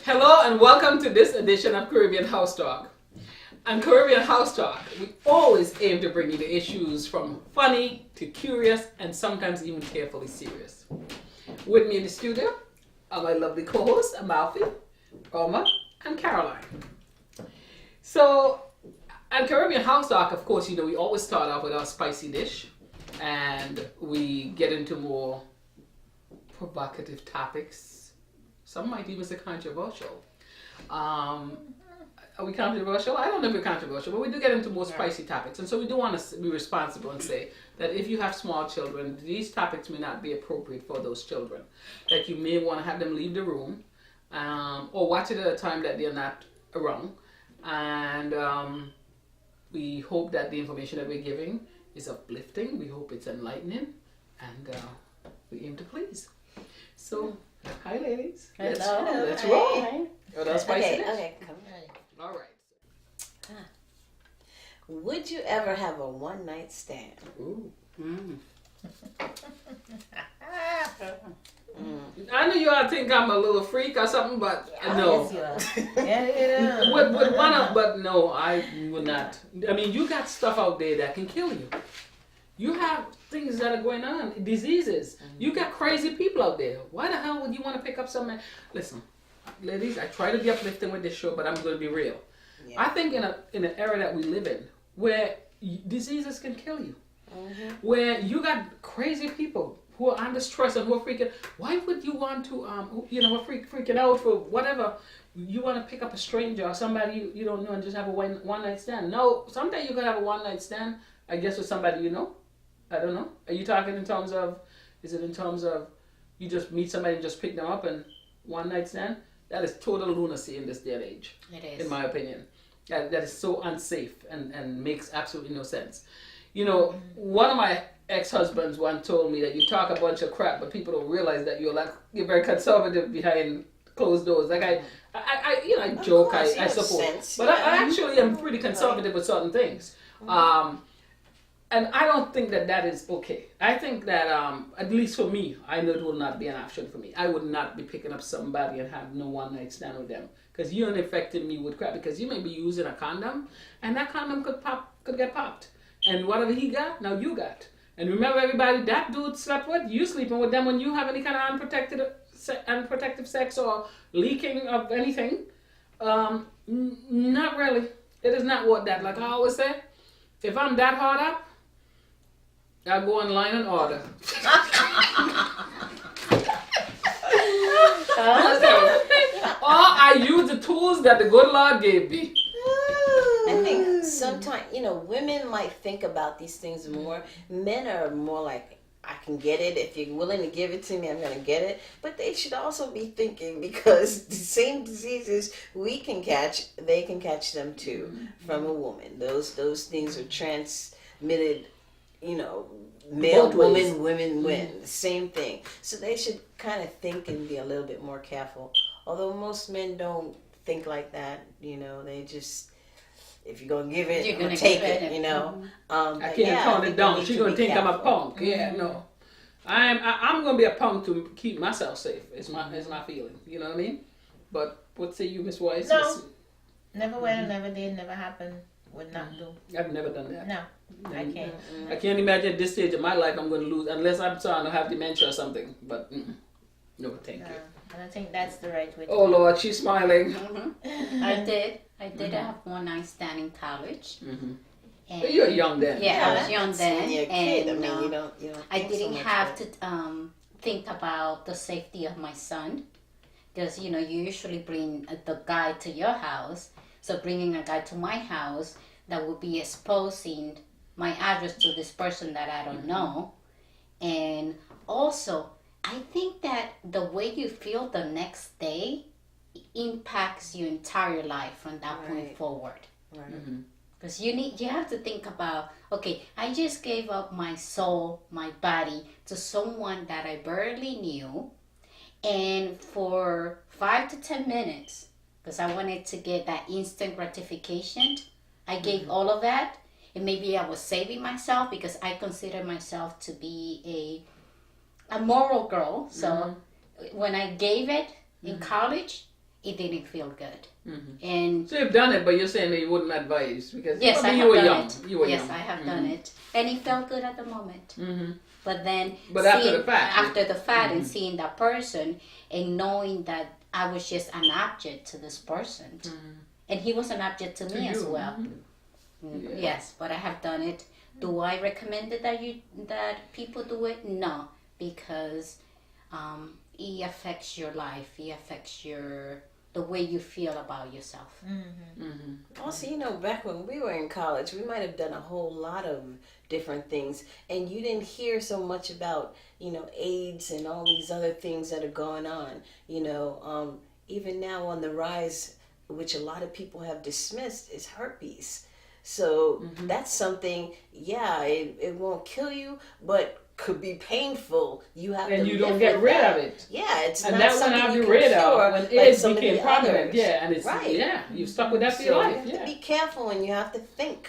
Hello and welcome to this edition of Caribbean House Talk. On Caribbean House Talk, we always aim to bring you the issues from funny to curious and sometimes even carefully serious. With me in the studio are my lovely co-hosts, Amalfi, Irma, and Caroline. So, on Caribbean House Talk, of course, we always start off with our spicy dish and we get into more provocative topics. Some might even say controversial. Are we controversial? I don't know if we're controversial, but we do get into more spicy topics. And so we do want to be responsible and say that if you have small children, these topics may not be appropriate for those children. That you may want to have them leave the room or watch it at a time that they're not around. And we hope that the information that we're giving is uplifting. We hope it's enlightening. And we aim to please. So, hi ladies. Hello. Let's roll. Okay, come on. All right. Would you ever have a one-night stand? Ooh. I know you all think I'm a little freak or something, but no. Yes, you are. Yeah, you With one of, but no, I would not. I mean, you got stuff out there that can kill you. You have things that are going on, diseases. Mm-hmm. You got crazy people out there. Why the hell would you want to pick up something? Listen, ladies, I try to be uplifting with this show, but I'm going to be real. Yeah. I think in an era that we live in, where diseases can kill you, where you got crazy people who are under stress and who are freaking. Why would you want to, freaking out for whatever? You want to pick up a stranger or somebody you don't know and just have a one night stand? No, sometimes you could have a one night stand. I guess with somebody you know. I don't know. Are you talking in terms of? Is it in terms of you just meet somebody and just pick them up and one night stand? That is total lunacy in this day and age. It is. In my opinion. That is so unsafe and makes absolutely no sense. You know, one of my ex-husbands once told me that you talk a bunch of crap, but people don't realize that you're very conservative behind closed doors. Like I joke, I support. Sense. But I actually am pretty conservative with certain things. And I don't think that is okay. I think that, at least for me, I know it will not be an option for me. I would not be picking up somebody and have no one night stand with them. Because you're infecting me with crap. Because you may be using a condom, and that condom could get popped. And whatever he got, now you got. And remember everybody, that dude slept with, you sleeping with them when you have any kind of unprotected sex or leaking of anything. Not really. It is not what that, like I always say, if I'm that hard up, I go online and order. Or I use the tools that the good Lord gave me. I think sometimes, women might think about these things more. Men are more like, I can get it. If you're willing to give it to me, I'm going to get it. But they should also be thinking, because the same diseases we can catch, they can catch them too from a woman. Those things are transmitted, male, woman, women, win. Same thing. So they should kind of think and be a little bit more careful. Although most men don't think like that, they just, if you're going to give it, you're going to take it, I can't tone it down. She's going to think I'm a punk. Yeah, no. I'm going to be a punk to keep myself safe. It's my feeling. You know what I mean? But what say you, Miss Weiss? No. Never will, never did, never happened. Would not do. I've never done that. No, I can't. I can't imagine at this stage of my life I'm going to lose, unless I'm trying to have dementia or something. But no, thank you. I don't think that's the right way to Oh Lord, she's smiling. I did have one night stand in college. And you were young then. Yeah, I was young then. You're a kid. I mean, you don't I didn't have to think about the safety of my son, because you usually bring the guy to your house. So bringing a guy to my house, that would be exposing my address to this person that I don't know. And also, I think that the way you feel the next day impacts your entire life from that point forward. Right. Because you have to think about, okay, I just gave up my soul, my body to someone that I barely knew, and for 5 to 10 minutes, because I wanted to get that instant gratification, I gave all of that, and maybe I was saving myself because I consider myself to be a moral girl. So when I gave it in college, it didn't feel good. Mhm. And So you've done it, but you're saying that you wouldn't advise because yes, I you have were done young. it. You were Yes, young. I have done it, and it felt good at the moment. Mm-hmm. But then, But after the fact. after the fact, and seeing that person and knowing that I was just an object to this person, and he was an object to me as you. well. Yeah. Yes, but I have done it. Do I recommend it that people do it? No, because it affects your life. It affects the way you feel about yourself. Also, back when we were in college, we might have done a whole lot of different things, and you didn't hear so much about, AIDS and all these other things that are going on. Even now on the rise, which a lot of people have dismissed, is herpes. So that's something, it won't kill you, but could be painful. You have And to you don't live get with rid that. of it. Yeah, it's And not that one something have you you can rid cure of when like AIDS some of became the prominent. others. Yeah, and it's Right. you stuck with that for So your you life. have Yeah. to be careful, and you have to think,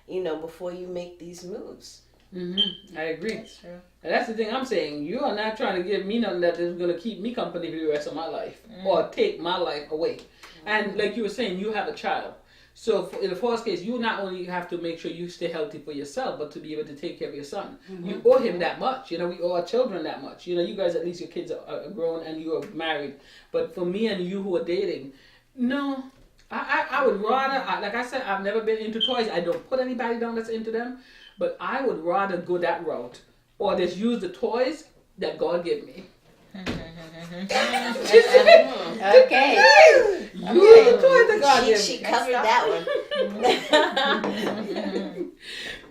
before you make these moves. I agree. That's true. And that's the thing I'm saying. You are not trying to give me nothing that is going to keep me company for the rest of my life or take my life away. And like you were saying, you have a child. So in the first case, you not only have to make sure you stay healthy for yourself, but to be able to take care of your son. You owe him that much. We owe our children that much. You guys, at least your kids are grown and you are married. But for me and you who are dating, no. I would rather, like I said, I've never been into toys. I don't put anybody down that's into them. But I would rather go that route or just use the toys that God gave me. Okay. Use the toys that God gave She me. covered that one.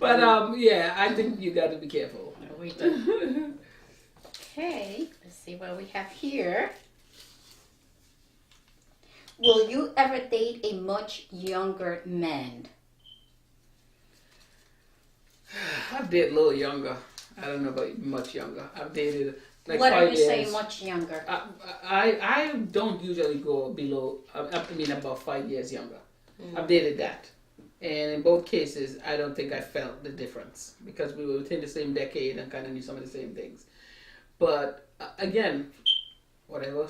But I think you got to be careful. We do. Okay, let's see what we have here. Will you ever date a much younger man? I've dated a little younger. I don't know about much younger. I've dated like What 5 are you years. saying much younger? I don't usually go below, about 5 years younger. I've dated that. And in both cases, I don't think I felt the difference because we were within the same decade and kind of knew some of the same things. But again, whatever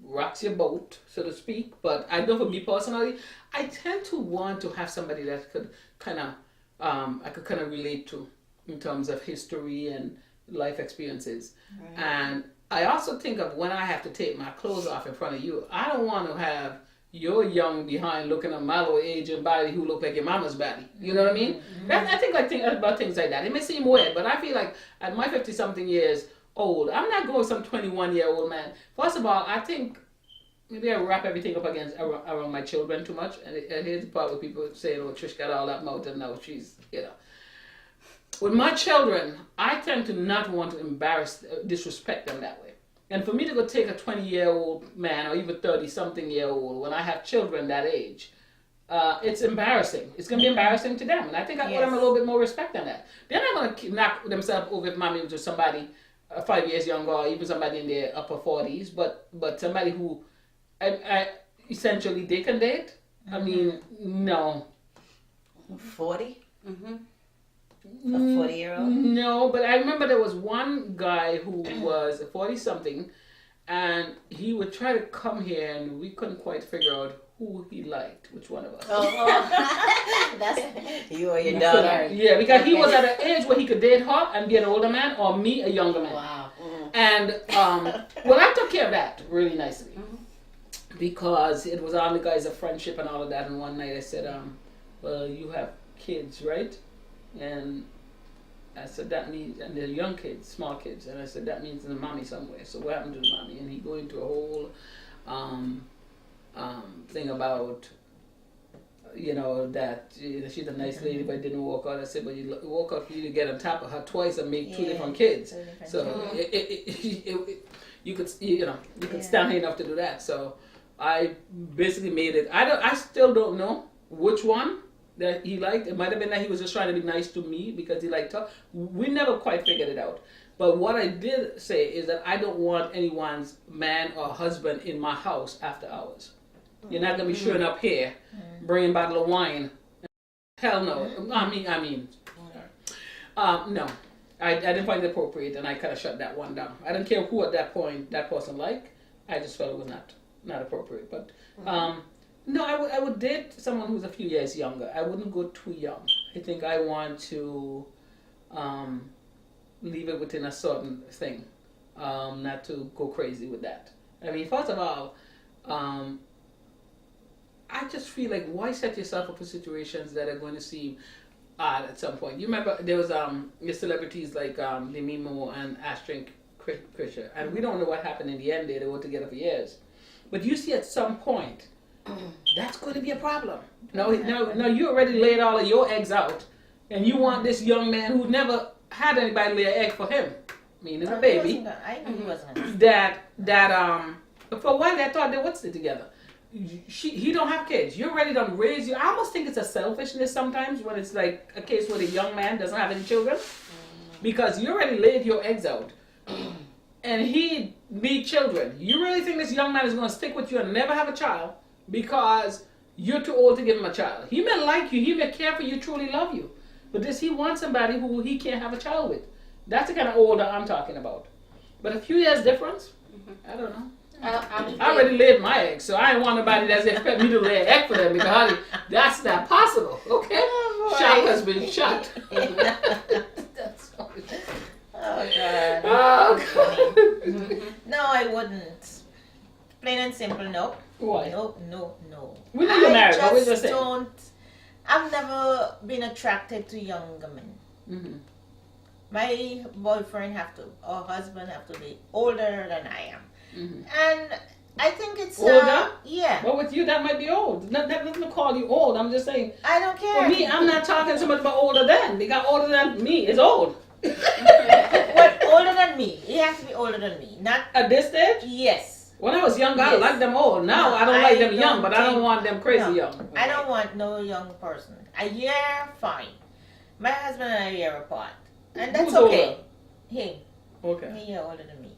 rocks your boat, so to speak. But I know for me personally, I tend to want to have somebody that could kind of, I could kind of relate to in terms of history and life experiences. Right. And I also think of when I have to take my clothes off in front of you, I don't want to have your young behind looking at my little aging body who look like your mama's body. You know what I mean? I think about things like that. It may seem weird, but I feel like at my 50-something years old, I'm not going with some 21-year-old man. First of all, I think maybe I wrap everything up around my children too much. And here's the part where people say, oh, Trish got all that mouth and now she's, With my children, I tend to not want to disrespect them that way. And for me to go take a 20-year-old man or even 30-something-year-old when I have children that age, it's embarrassing. It's going to be embarrassing to them. And I think I owe them a little bit more respect than that. They're not going to knock themselves over if mommy was with somebody 5 years younger or even somebody in their upper 40s, but somebody who I essentially they can date. I mean, no. 40? Mm-hmm. A 40-year-old? No, but I remember there was one guy who was 40-something, and he would try to come here, and we couldn't quite figure out who he liked, which one of us. Oh, that's You or your We daughter? couldn't- Yeah, because he was at an age where he could date her and be an older man, or me, a younger man. wow. And well, I took care of that really nicely because it was on the guise of friendship and all of that. And one night I said, "Well, you have kids, right?" And I said, "That means," and they're young kids, small kids. And I said, "That means there's a mommy somewhere." So what happened to the mommy? And he go into a whole thing about, that she's a nice lady, but didn't walk out. I said, "But you walk out for you to get on top of her twice and make two Yeah. different kids." Two different So you could stand here enough to do that. So I basically made it. I still don't know which one that he liked. It might have been that he was just trying to be nice to me because he liked her. We never quite figured it out. But what I did say is that I don't want anyone's man or husband in my house after hours. You're not gonna be showing up here, bringing a bottle of wine. Hell no. I mean. No. I didn't find it appropriate, and I kind of shut that one down. I didn't care who at that point that person liked. I just felt it was not not appropriate. But no, I would date someone who's a few years younger. I wouldn't go too young. I think I want to leave it within a certain thing, not to go crazy with that. I mean, first of all, I just feel like why set yourself up for situations that are going to seem odd at some point. You remember there was the celebrities like Demi Moore and Ashton Kutcher, and we don't know what happened in the end. They were together for years, but you see at some point that's going to be a problem. No, you already laid all of your eggs out, and you want this young man who never had anybody lay an egg for him, meaning a baby. I knew he wasn't. That for a while they thought they would stay together. He don't have kids. You're ready to raise you. I almost think it's a selfishness sometimes when it's like a case where the young man doesn't have any children, because you already laid your eggs out, and he need children. You really think this young man is going to stick with you and never have a child because you're too old to give him a child? He may like you. He may care for you, truly love you, but does he want somebody who he can't have a child with? That's the kind of older I'm talking about. But a few years difference, I don't know. I already laid my egg, so I ain't want nobody that's expect me to lay an egg for them, because honey, that's not possible. Okay, shot has been shot. That's funny. Oh God. Oh God. No, I wouldn't. Plain and simple, no. Why? No. We know you're married, but we're just saying. don't. I've never been attracted to younger men. Mm-hmm. My boyfriend or husband have to be older than I am. Mm-hmm. And I think it's Older? yeah. Well, with you, that might be old. That doesn't call you old. I'm just saying. I don't care. For me, I'm not talking so much about older than. Because older than me is old. What, older than me? He has to be older than me. Not At this stage? yes. When I was younger, I Yes. liked them old. Now No, I don't like them I young, don't but I don't think- want them crazy no. young. I don't want no young person. A year, fine. My husband and I are a year apart. And that's Who's okay. older? Him. Okay. A year older than me.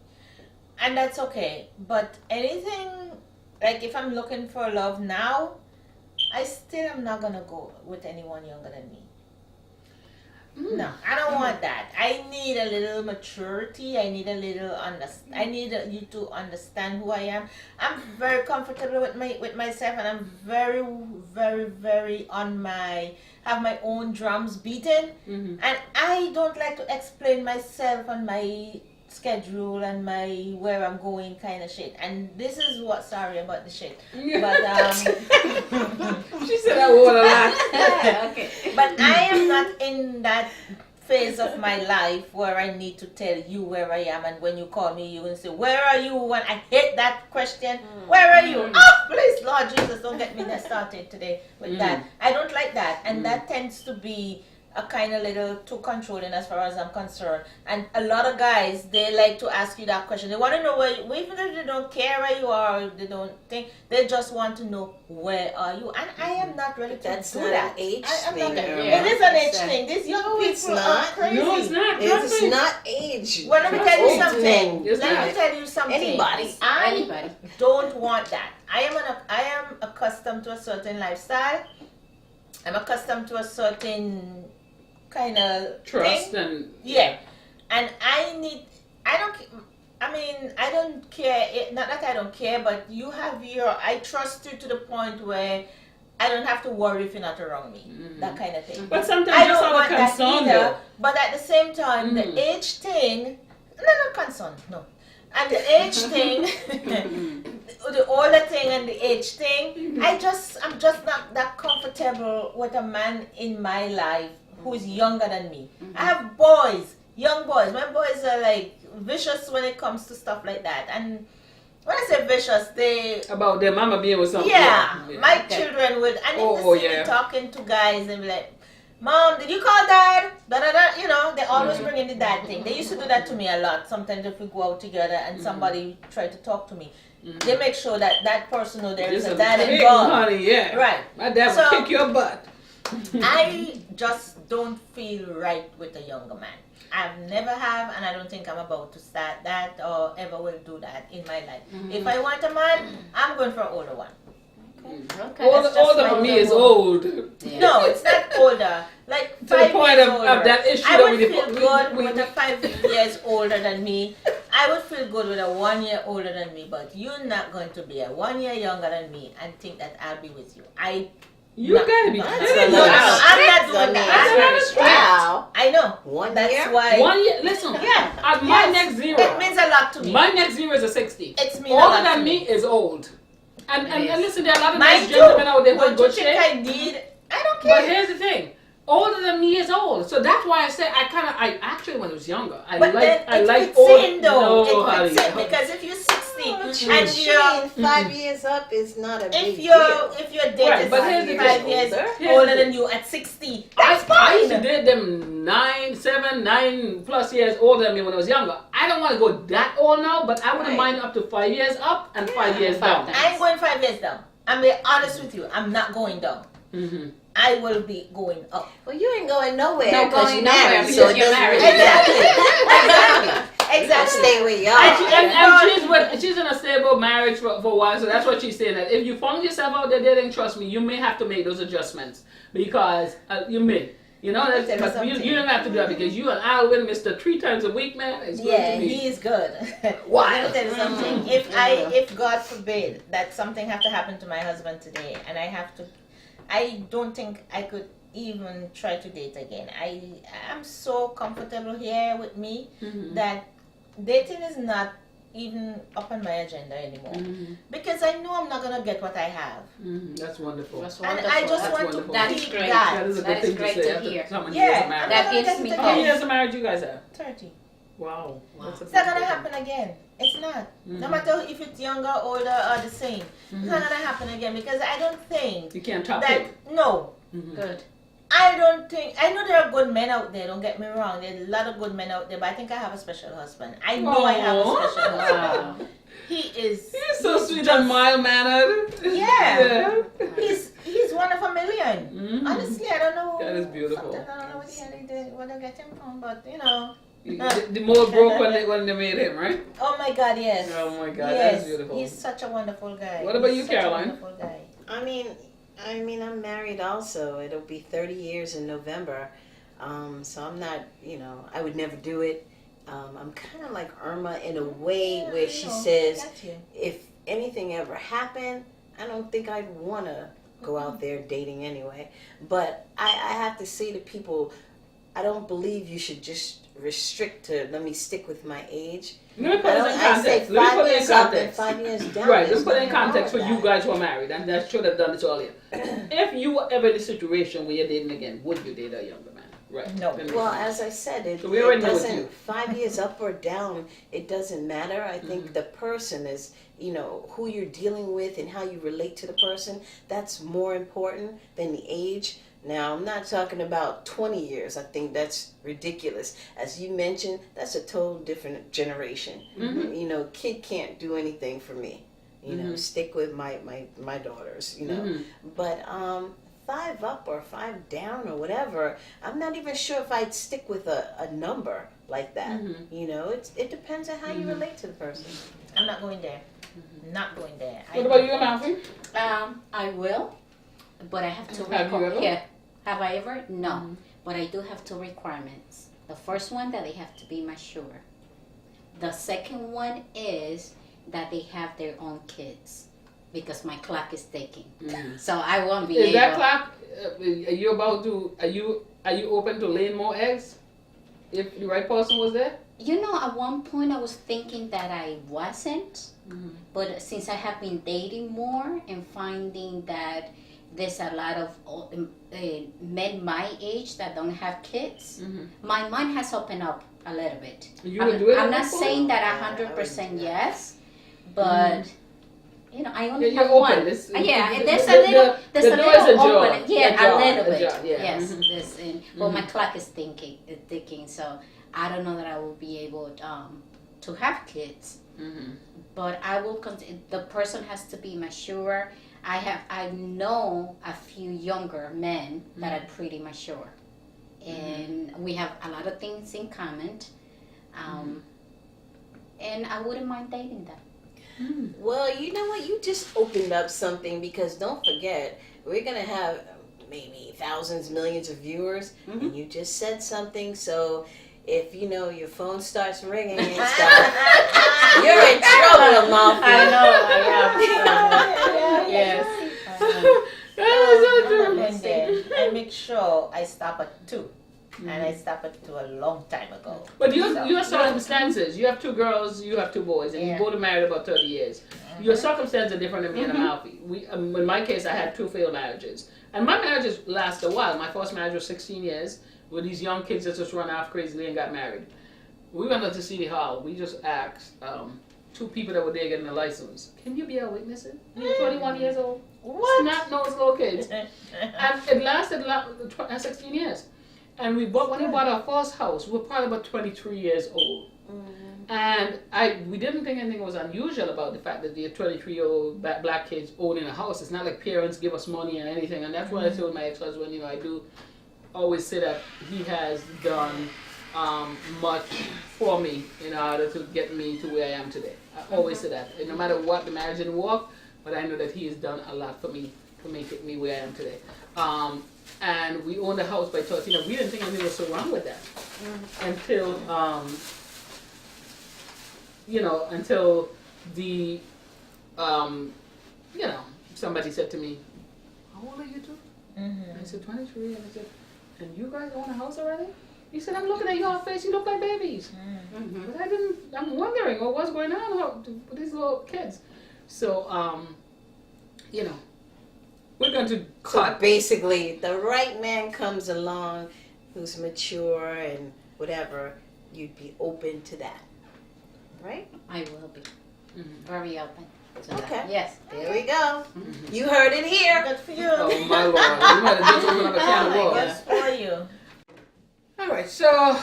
And that's okay. But anything, like if I'm looking for love now, I still am not going to go with anyone younger than me. No, I don't want that. I need a little maturity. I need a little I need you to understand who I am. I'm very comfortable with myself, and I'm very, very, very have my own drums beaten. Mm-hmm. And I don't like to explain myself and my schedule and my where I'm going kind of shit. And this is what, sorry about the shit. But She said I want a lot. Okay. but I am not in that phase of my life where I need to tell you where I am, and when you call me you will say, where are you? When I hate that question, where are you? Oh please, Lord Jesus, don't get me that started today with that. I don't like that, and that tends to be a kind of little too controlling as far as I'm concerned. And a lot of guys, they like to ask you that question. They want to know where you, even if they don't care where you are, or they don't think, they just want to know where are you. And I am not ready to That's do not that. an age I'm thing, not- Irma. It is an age It's a- thing. These young it's people are not. crazy. No, it's not. It's not age. Well, let me It's tell you old something. thing. It's Let not. me tell you something. Anybody. I Anybody. don't want that. I am accustomed to a certain lifestyle. I'm accustomed to a certain kind of Trust thing. and Yeah, and I don't care. Not that I don't care, but you have I trust you to the point where I don't have to worry if you're not around me. That kind of thing. But sometimes I just don't out want of that concern either. though. But at the same time, the age thing, not concern, no. And the age thing, the older thing and the age thing, I'm just not that comfortable with a man in my life who is younger than me. I have boys, young boys. My boys are like vicious when it comes to stuff like that. And when I say vicious, they About their mama being with something. my children would, and if they see me talking to guys and be like, Mom, did you call dad? Da da da. You know, they always bring in the dad thing. They used to do that to me a lot. Sometimes if we go out together and somebody try to talk to me, they make sure that that person knows there is Just a dad big involved. honey, yeah. Right. My dad So- would kick your butt. I just don't feel right with a younger man. I've never have, and I don't think I'm about to start that or ever will do that in my life. If I want a man, I'm going for an older one. Okay. Older, That's just older my for me older is woman. old. Yeah. No, it's not older. Like To the 5 point years of older. that issue I that would we- feel we- good we- with a 5 years older than me. I would feel good with a 1 year older than me, but you're not going to be a 1 year younger than me and think that I'll be with you. You gotta be That's kidding a me. lot. I'm not I doing mean, that. wow. I know. 1 That's year? why. 1 year. Listen. Yeah. My Yes. next zero. It means a lot to me. My next zero is a 60. It's mean a Older lot to than me is old. And Yes. listen, there are a lot of Mine nice too. gentlemen out there who are in What you good think shape. I did? I don't But care. here's the thing. Older than me is old. So that's why I say I actually when I was younger, I But then I it like fits old. in though. No, It fits honey. in because if you're 60 and Shane, you're 5 years up is not a big if you're deal. if your date Right, is but here's the 5 thing. years Here's older the than thing. you at 60, I that's fine. used to date them 9 plus years older than me when I was younger. I don't want to go that old now, but I wouldn't Right. mind up to 5 years up and 5 years down. I ain't going 5 years down. I'm being honest with you. I'm not going down. Mm-hmm. I will be going up. Well, you ain't going nowhere No because going you're nowhere married. because So it you're doesn't married. really matter. Exactly. Exactly. Stay where you And, are. and she's in a stable marriage for a while, so that's what she's saying. That if you find yourself out there dating, trust me, you may have to make those adjustments because you may. You know, Tell me but something. you don't have to do that because you and I will Mr. 3 times a week, man. It's going Yeah, to be. he is good. Why? Let me tell you something. If God forbid that something have to happen to my husband today, and I don't think I could even try to date again. I'm so comfortable here with me Mhm. that dating is not even up on my agenda anymore Mhm. because I know I'm not gonna get what I have, Mhm. That's wonderful. That's and wonderful. I just That's want wonderful. to That keep is great. that. That is a That good is thing great to say to after hear. so many Yeah. years of marriage. That I'm gives not me gonna How many get hope. years of marriage you guys have? 30. Wow. That's a It's not gonna beautiful happen again. It's not. No Mhm. matter if it's younger, older, or the same. thing. It's not gonna happen again because I don't think You can't top that. it. No, Mhm. Good. I don't think. I know there are good men out there. Don't get me wrong. There's a lot of good men out there, but I think I have a special husband. I know I have a Aw. special husband. Wow. He is. You're so he's sweet just- and mild mannered. Yeah. He's one of a million. Mhm. Honestly, I don't know. That is beautiful. something, I don't know what the hell they did, where they get him from, but you know. The more broke when they made him, right? Oh my God, yes. Oh my God, that yes. is beautiful. He's such a wonderful guy. What about He's you, such a Caroline? wonderful guy. I mean, I'm married also. It'll be 30 years in November. So I'm not, I would never do it. I'm kind of like Irma in a way Yeah, where I she know. says, Got you. if anything ever happened, I don't think I'd want to go out there dating anyway. But I have to say to people, I don't believe you should just restrict to, let me stick with my age. Let me put this in I say context. Let me 5 put it in years up and context. 5 years down. Right, There's let's put it in nothing wrong context for with you that. guys who are married, and I should have done this earlier. If you were ever in a situation where you're dating again, would you date a younger man? Right. No. Let me- Well, as I said, So we already it know what you- doesn't, 5 years up or down, it doesn't matter. I think Mm-hmm. the person is, who you're dealing with and how you relate to the person, that's more important than the age. Now, I'm not talking about 20 years. I think that's ridiculous. As you mentioned, that's a total different generation. Mhm. Kid can't do anything for me. Mhm. Stick with my daughters, Mhm. But 5 up or 5 down or whatever, I'm not even sure if I'd stick with a number like that. Mhm. It depends on how you relate to the person. I'm not going there. Not going there. What about you, Amalfi? I will, but I have to Have you ever? Yeah. Have I ever? No. But I do have two requirements. The first one, that they have to be mature. The second one is that they have their own kids, because my clock is ticking. Mhm. So I won't be Is able. that clock? Are you about to? Are you open to laying more eggs? If the right person was there. At one point I was thinking that I wasn't, but since I have been dating more and finding that there's a lot of men my age that don't have kids, my mind has opened up a little bit. You would do it? I'm at not one point? saying that I 100% would do yes, but I only Yeah, have you're one. open. Yeah, the- and there's the- a little, the- there's the a door is little ajar. open. Yeah, Ajar, a little bit. ajar, yeah. Yes, Mhm. this but my clock is ticking, so I don't know that I will be able to have kids. Mhm. But I will. The person has to be mature. I know a few younger men that are pretty mature, and we have a lot of things in common. And I wouldn't mind dating them. Well, you know what? You just opened up something because don't forget, we're going to have maybe thousands, millions of viewers, and you just said something. So if your phone starts ringing and stuff, you're in trouble, Malfi. I know, I am. Yes. That is so true. And then I make sure I stop at 2. And I stopped at 2 a long time ago. But your circumstances, you have 2 girls, you have 2 boys, and Yeah. you both are married about 30 years. Your circumstances are different than me and Amalfi. In my case, I had 2 failed marriages. And my marriages last a while. My first marriage was 16 years, with these young kids that just run off crazily and got married. We went up to City Hall. We just asked 2 people that were there getting a license, can you be our witness? You're 21 years old. What? Not those little kids. And it lasted 16 years. And when we bought our first house, we were probably about 23 years old. And we didn't think anything was unusual about the fact that the 23-year-old black kids owning a house. It's not like parents give us money or anything. And that's what I told my ex-husband, I do always say that he has done much for me in order to get me to where I am today. I always say that. And no matter what, the marriage didn't work, but I know that he has done a lot for me to make it me where I am today. And we owned a house by 13. We didn't think anything was so wrong with that until, until the, somebody said to me, how old are you 2? I said, 23. And I said, and you guys own a house already? He said, I'm looking at your face, you look like babies. But I'm wondering what's going on with these little kids. So, we're going to So cut. basically, the right man comes along who's mature and whatever, you'd be open to that. Right? I will be very open to that. Okay. Yes. There we go. You heard it here. Good for you. Oh my Lord, you might have just opened up a can of Oh, my worms. Good for you. All right, so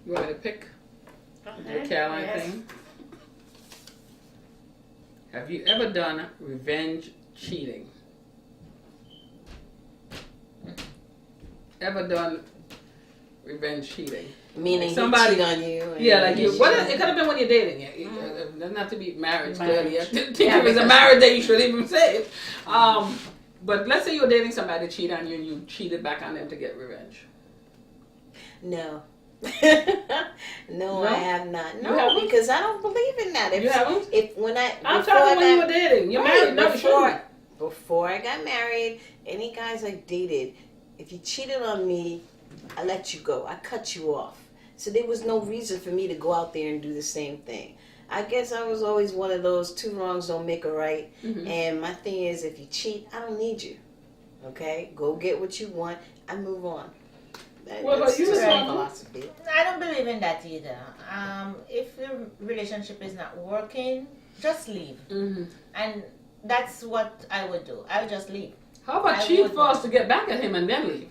you want me to pick the Caroline Yes. thing? Have you ever done revenge cheating? Ever done revenge cheating? Meaning Somebody- he cheat on you. And Yeah, like he you. cheat Well, on it could have been when you're dating. It doesn't have to be marriage. Clearly, I think Yeah, if it's a because- marriage, then you should even say it. But let's say you're dating somebody to cheat on you, and you cheated back on them to get revenge. No. No? I have not. You No, haven't? because I don't believe in that. You haven't? If when I'm before talking when I you got- were dating. You're Right, married. No, you shouldn't. Before I got married, any guys I dated, if you cheated on me, I let you go. I cut you off. So there was no reason for me to go out there and do the same thing. I guess I was always one of those 2 wrongs don't make a right. And my thing is, if you cheat, I don't need you. Okay? Go get what you want. I move on. What about That's you, just Miss my Mama? philosophy. I don't believe in that either. If the relationship is not working, just leave. And that's what I would do. I would just leave. How about I cheat would first to get back at him and then leave?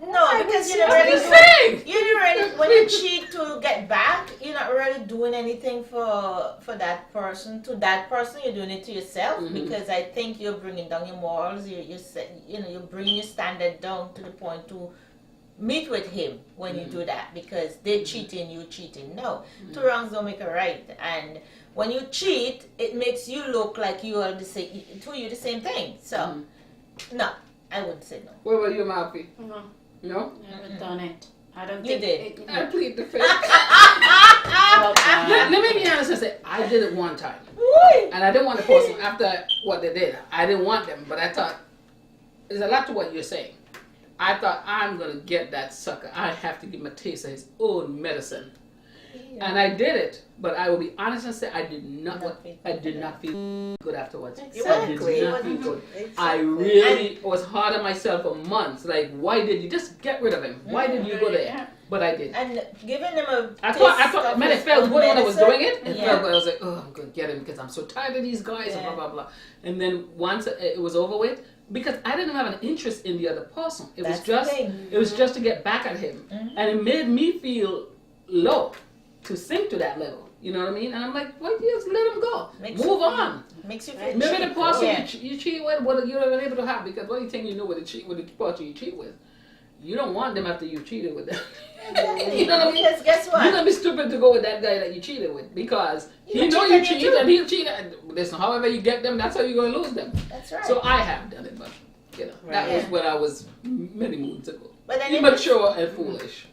No, because you're not I'm really just saying. you didn't really when you cheat to get back, you're not really doing anything for that person. To that person, you're doing it to yourself because I think you're bringing down your morals. You bring your standard down to the point to meet with him when you do that because they're cheating, you cheating. No, 2 wrongs don't make a right. And when you cheat, it makes you look like you are the same thing. So no, I wouldn't say no. What about you, Malfi? No, No? never done it. I don't You think did. I plead the fifth. Well, Let me be honest and say, I did it one time. Woo! And I didn't want the person after what they did. I didn't want them, but I thought, there's a lot to what you're saying. I thought, I'm going to get that sucker. I have to give him a taste of his own medicine. And I did it, but I will be honest and say I did not feel good afterwards. Exactly. I did not feel good. Exactly. I really was hard on myself for months. Like, why did you just get rid of him? Why did you go there? But I did. And giving them a I thought, man, it felt good when I was doing it. It Yeah. felt good. I was like, oh, I'm going to get him because I'm so tired of these guys and Yeah. blah, blah, blah. And then once it was over with, because I didn't have an interest in the other person. It was That's the just, thing. it was just to get back at him. And it made me feel low to sink to that level. You know what I mean? And I'm like, why don't you just let him go? Makes Move you- on. Makes you feel Maybe cheap. the person Yeah. you cheat with, what you're not able to have, because what do you think you know with the person you cheat with? You don't want them after you cheated with them. You know what I mean? Because guess You're what? gonna be stupid to go with that guy that you cheated with because he You know cheat you on you cheated too. and he'll cheat. And listen, however you get them, that's how you're gonna lose them. That's right. So I have done it, but that Right. was when I was many moons ago. but then Immature and foolish.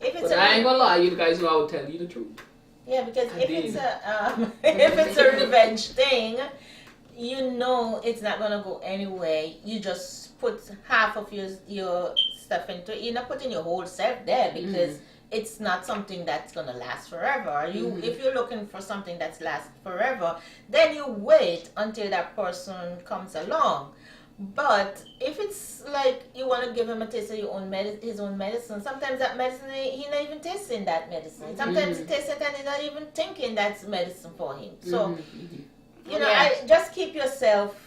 If it's But a I ain't gonna lie, you guys know I will tell you the truth. yeah, because I if did. it's a if it's a revenge thing, you know it's not gonna go anywhere. You just put half of your stuff into it. You're not putting your whole self there because it's not something that's gonna last forever. If you're looking for something that's last forever, then you wait until that person comes along. But if it's like you want to give him a taste of his own medicine, sometimes that medicine he's not even tasting that medicine. Sometimes he tastes it and he's not even thinking that's medicine for him. So you know, Yeah. I just keep yourself.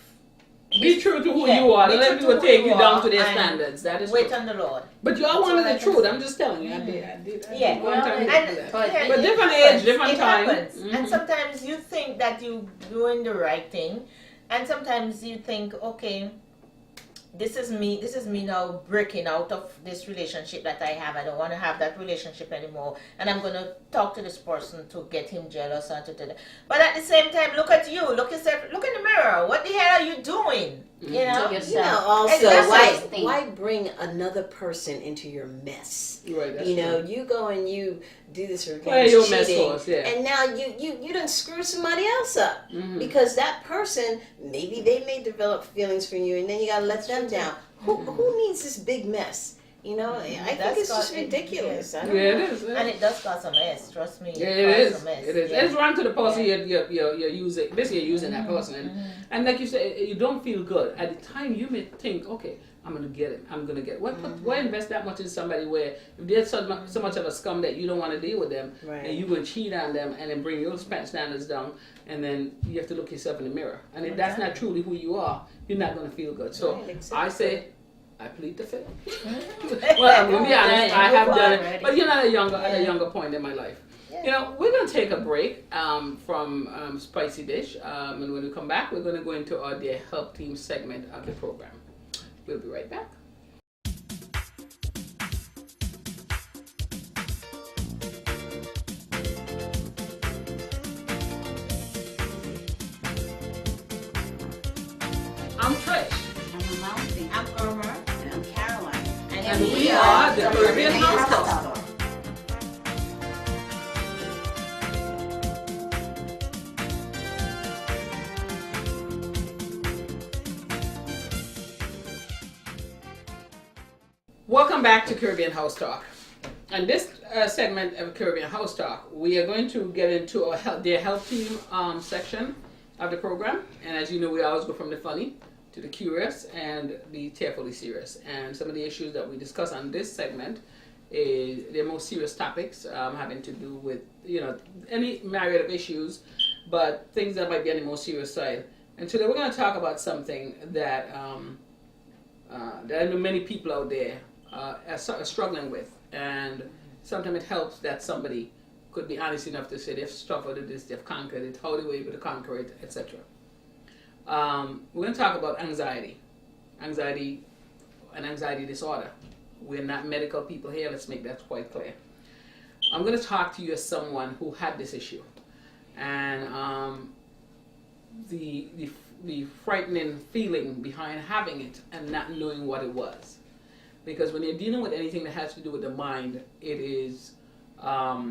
Be true to who Yeah, you are. be Don't let true to people who take you you down are to their and standards. That is Wait true. on the Lord. But you all That's wanted all I the can truth. say. I'm just telling you. I did. Yeah. One time Well, I did And, that. yeah, But it different happens. age, different It time. happens. Mhm. And sometimes you think that you're doing the right thing, and sometimes you think, okay, this is me now breaking out of this relationship that I have. I don't want to have that relationship anymore, and I'm gonna talk to this person to get him jealous and to do that. But at the same time, look at you, look yourself, look in the mirror. What the hell are you doing? You know, To yourself. You know, also, Exactly. why bring another person into your mess? Right, that's You know, true. you go and you do this Play revenge your mess cheating, for us, yeah. and now you done screw somebody else up Mhm. because that person maybe they may develop feelings for you, and then you gotta let them down. Who needs this big mess? You know, I think That's it's just got- ridiculous. I Yeah, don't it know. is. and it does cause a mess. Trust me. Yeah, it it causes is. a mess. It is. Yeah. It's wrong to the person you're using. Basically, you're using that person, and like you said, you don't feel good at the time. You may think, okay, I'm gonna get it. I'm gonna get it. Why invest that much in somebody where if they're so much of a scum that you don't want to deal with them, Right. and you will cheat on them and then bring your standards down, and then you have to look yourself in the mirror. And if that's not truly who you are, you're not gonna feel good. So Right, exactly. I say, I plead the fifth. Well, I'm gonna be honest. I have done it, Already. but you're not at a younger point in my life. You know, we're going to take a break from Spicy Dish. And when we come back, we're going to go into our Dear Help Team segment of the program. We'll be right back. I'm Trish. I'm a mountain. I'm Irma, And I'm Caroline. And we are the Caribbean House Talk. Welcome back to Caribbean House Talk. And this segment of Caribbean House Talk, we are going to get into their health team section of the program. And as you know, we always go from the funny to the curious and the tearfully serious. And some of the issues that we discuss on this segment is the most serious topics having to do with, you know, any myriad of issues, but things that might be on the more serious side. And today we're going to talk about something that that I know many people out there are struggling with, and sometimes it helps that somebody could be honest enough to say they've struggled with this, they've conquered it, how they were able to conquer it, etc. We're going to talk about anxiety and anxiety disorder. We're not medical people here, let's make that quite clear. I'm going to talk to you as someone who had this issue, and the frightening feeling behind having it and not knowing what it was. Because when you're dealing with anything that has to do with the mind, it is a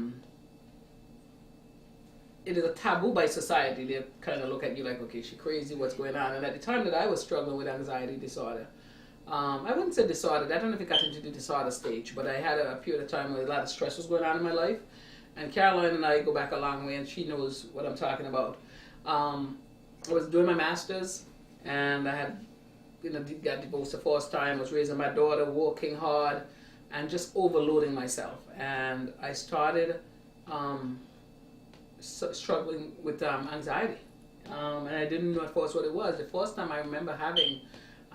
taboo by society. They kind of look at you like, okay, she's crazy, what's going on? And at the time that I was struggling with anxiety disorder, I wouldn't say disorder, I don't know if it got into the disorder stage, but I had a period of time where a lot of stress was going on in my life. And Caroline and I go back a long way, and she knows what I'm talking about. I was doing my master's, and I had, got divorced the first time. I was raising my daughter, working hard, and just overloading myself. And I started struggling with anxiety, and I didn't know at first what it was. The first time I remember having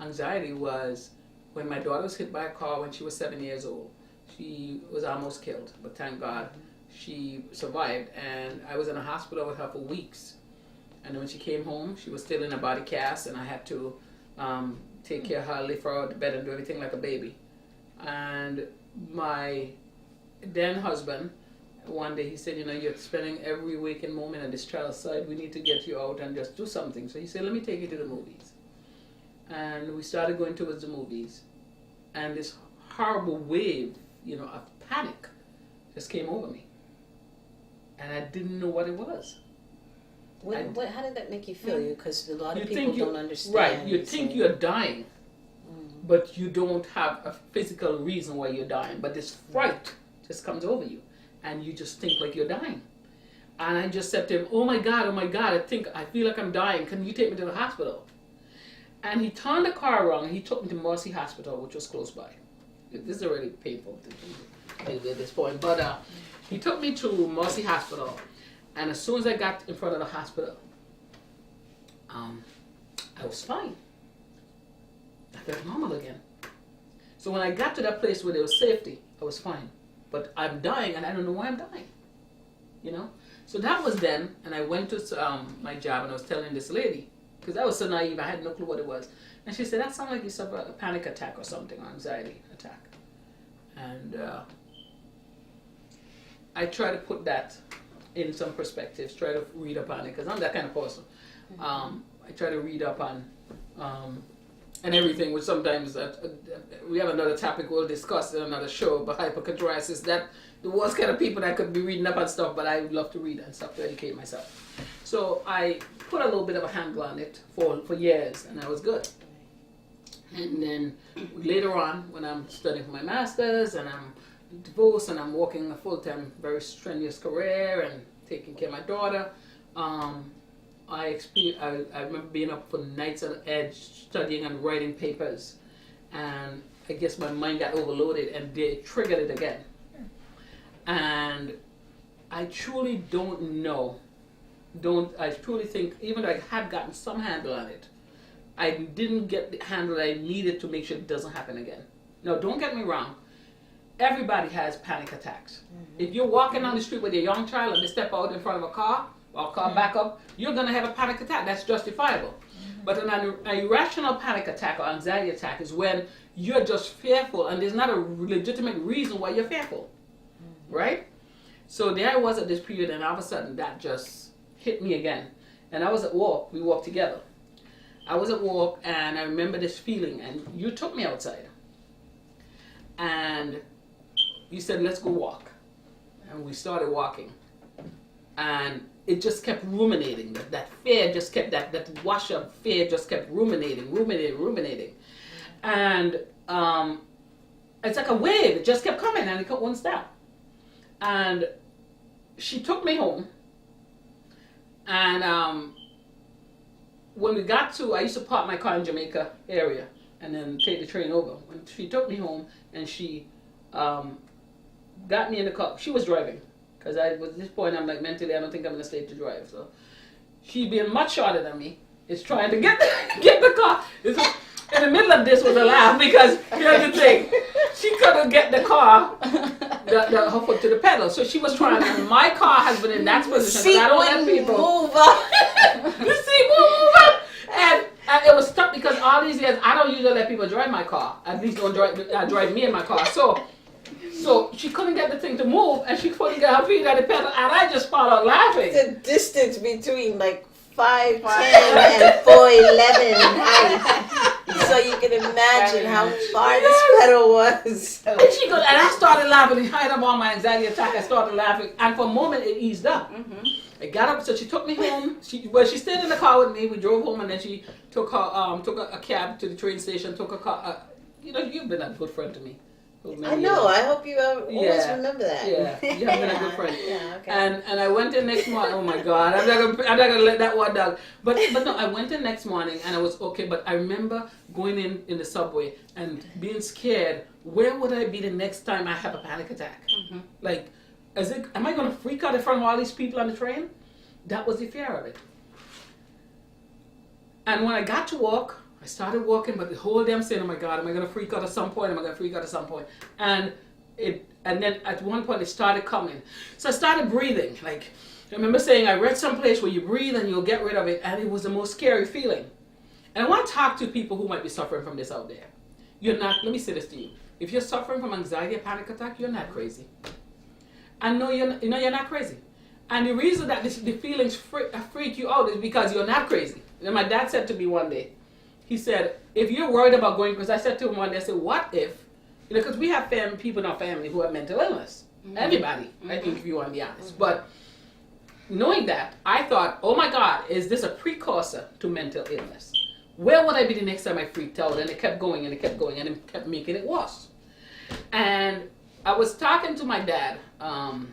anxiety was when my daughter was hit by a car when she was 7 years old. She was almost killed, but thank God she survived. And I was in a hospital with her for weeks. And when she came home, she was still in a body cast, and I had to take care of her, lift her out of bed, and do everything like a baby. And my then husband, one day he said, you're spending every waking moment on this child's side. We need to get you out and just do something. So he said, let me take you to the movies. And we started going towards the movies. And this horrible wave, of panic just came over me. And I didn't know what it was. How did that make you feel? Because a lot of You people think you- don't understand. Right, you think so- you're dying, but you don't have a physical reason why you're dying. But this fright just comes over you, and you just think like you're dying. And I just said to him, oh my God, I feel like I'm dying. Can you take me to the hospital? And he turned the car around and he took me to Mercy Hospital, which was close by. This is already painful at this point. But he took me to Mercy Hospital. And as soon as I got in front of the hospital, I was fine. I felt normal again. So when I got to that place where there was safety, I was fine. But I'm dying and I don't know why I'm dying. You know? So that was then, and I went to my job and I was telling this lady, because I was so naive, I had no clue what it was. And she said, that sounds like you suffered a panic attack or something, or anxiety attack. And I try to put that in some perspectives, try to read up on it, because I'm that kind of person. I try to read up on and everything, which sometimes we have another topic we'll discuss in another show, but hyperchondriasis, that the worst kind of people that could be reading up on stuff, but I love to read and stuff to educate myself. So I put a little bit of a handle on it for years, and I was good. And then later on, when I'm studying for my master's, and I'm divorced, and I'm working a full-time, very strenuous career, and taking care of my daughter, I remember being up for nights on edge, studying and writing papers, and I guess my mind got overloaded, and they triggered it again. And I truly don't know. I truly think, even though I had gotten some handle on it, I didn't get the handle I needed to make sure it doesn't happen again. Now, don't get me wrong. Everybody has panic attacks. If you're walking down the street with a young child and they step out in front of a car, or a car back up, you're going to have a panic attack. That's justifiable. But an irrational panic attack or anxiety attack is when you're just fearful and there's not a legitimate reason why you're fearful. Right? So there I was at this period, and all of a sudden that just hit me again. And I was at work. We walked together. I was at work, and I remember this feeling, and you took me outside. And you said, let's go walk. And we started walking. And it just kept ruminating. That fear just kept, that wash of fear just kept ruminating. And it's like a wave. It just kept coming, and it wouldn't stop. And she took me home. And when we got to, I used to park my car in Jamaica area and then take the train over. When she took me home and she got me in the car, she was driving. Because at this point, I'm like, mentally, I don't think I'm in a state to drive. So she, being much shorter than me, is trying to get the car. In the middle of this was a laugh, because here's the thing. She couldn't get the car, her foot to the pedal. So she was trying, and my car has been in that position. See, I don't let people move up. You see, move up. And it was stuck because all these years, I don't usually let people drive my car. At least don't drive me in my car. So she couldn't get the thing to move, and she couldn't get her feet on the pedal, and I just started laughing. The distance between like 5'10" and 4'11" in height. So you can imagine how far this pedal was. And she goes, and I started laughing. In height of all my anxiety attack, I started laughing, and for a moment it eased up. I got up, so she took me home. She stayed in the car with me. We drove home, and then she took a cab to the train station. Took a car. You've been a good friend to me. I know. I hope you always remember that. Yeah, you have been a good friend. Yeah, okay. And I went in next morning. Oh my God, I'm not gonna let that one down. But no, I went in next morning and I was okay. But I remember going in the subway and being scared. Where would I be the next time I have a panic attack? Like, am I gonna freak out in front of all these people on the train? That was the fear of it. And when I got to work, I started walking, but the whole day I'm saying, oh my God, am I going to freak out at some point? And then at one point it started coming. So I started breathing. Like, I remember saying, I read someplace where you breathe and you'll get rid of it, and it was the most scary feeling. And I want to talk to people who might be suffering from this out there. Let me say this to you. If you're suffering from anxiety or panic attack, you're not crazy. And no, you're not crazy. And the reason that the feelings freak you out is because you're not crazy. And my dad said to me one day, he said, if you're worried about going, because I said to him one day, I said, what if, because we have people in our family who have mental illness. Everybody, I think, if you want to be honest. But knowing that, I thought, oh my God, is this a precursor to mental illness? Where would I be the next time I freaked out? And it kept going and it kept going and it kept making it worse. And I was talking to my dad, I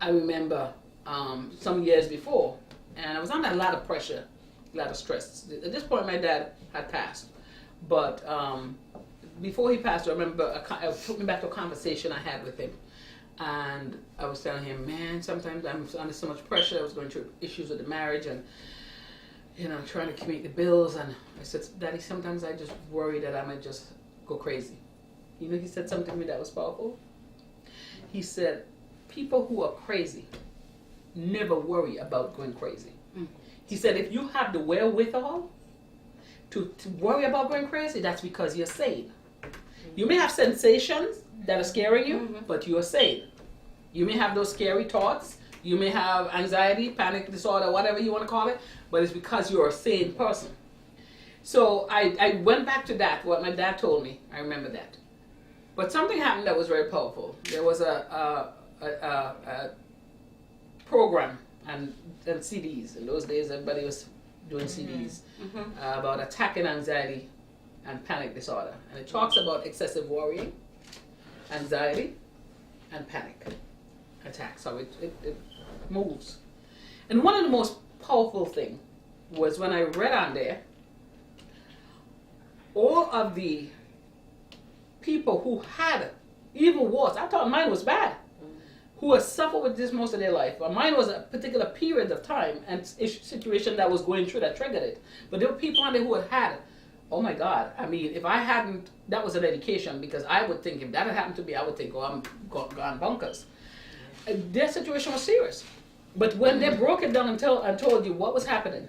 remember some years before, and I was under a lot of pressure, a lot of stress. At this point, my dad had passed. But before he passed, I remember it took me back to a conversation I had with him. And I was telling him, man, sometimes I'm under so much pressure. I was going through issues with the marriage and, you know, trying to meet the bills. And I said, Daddy, sometimes I just worry that I might just go crazy. You know, he said something to me that was powerful. He said, people who are crazy never worry about going crazy. He said, if you have the wherewithal to worry about going crazy, that's because you're sane. You may have sensations that are scaring you, but you're sane. You may have those scary thoughts. You may have anxiety, panic disorder, whatever you want to call it, but it's because you're a sane person. So I went back to that, what my dad told me. I remember that. But something happened that was very powerful. There was a program and CDs. In those days, everybody was doing CDs about attacking anxiety and panic disorder. And it talks about excessive worrying, anxiety, and panic attacks. So it moves. And one of the most powerful things was when I read on there, all of the people who had even worse, I thought mine was bad, who had suffered with this most of their life. But mine was a particular period of time and situation that was going through that triggered it. But there were people on there who had, oh my God, I mean, if I hadn't, that was an education, because I would think if that had happened to me, I would think, oh, I'm gone bonkers. Their situation was serious. But when they broke it down and told you what was happening,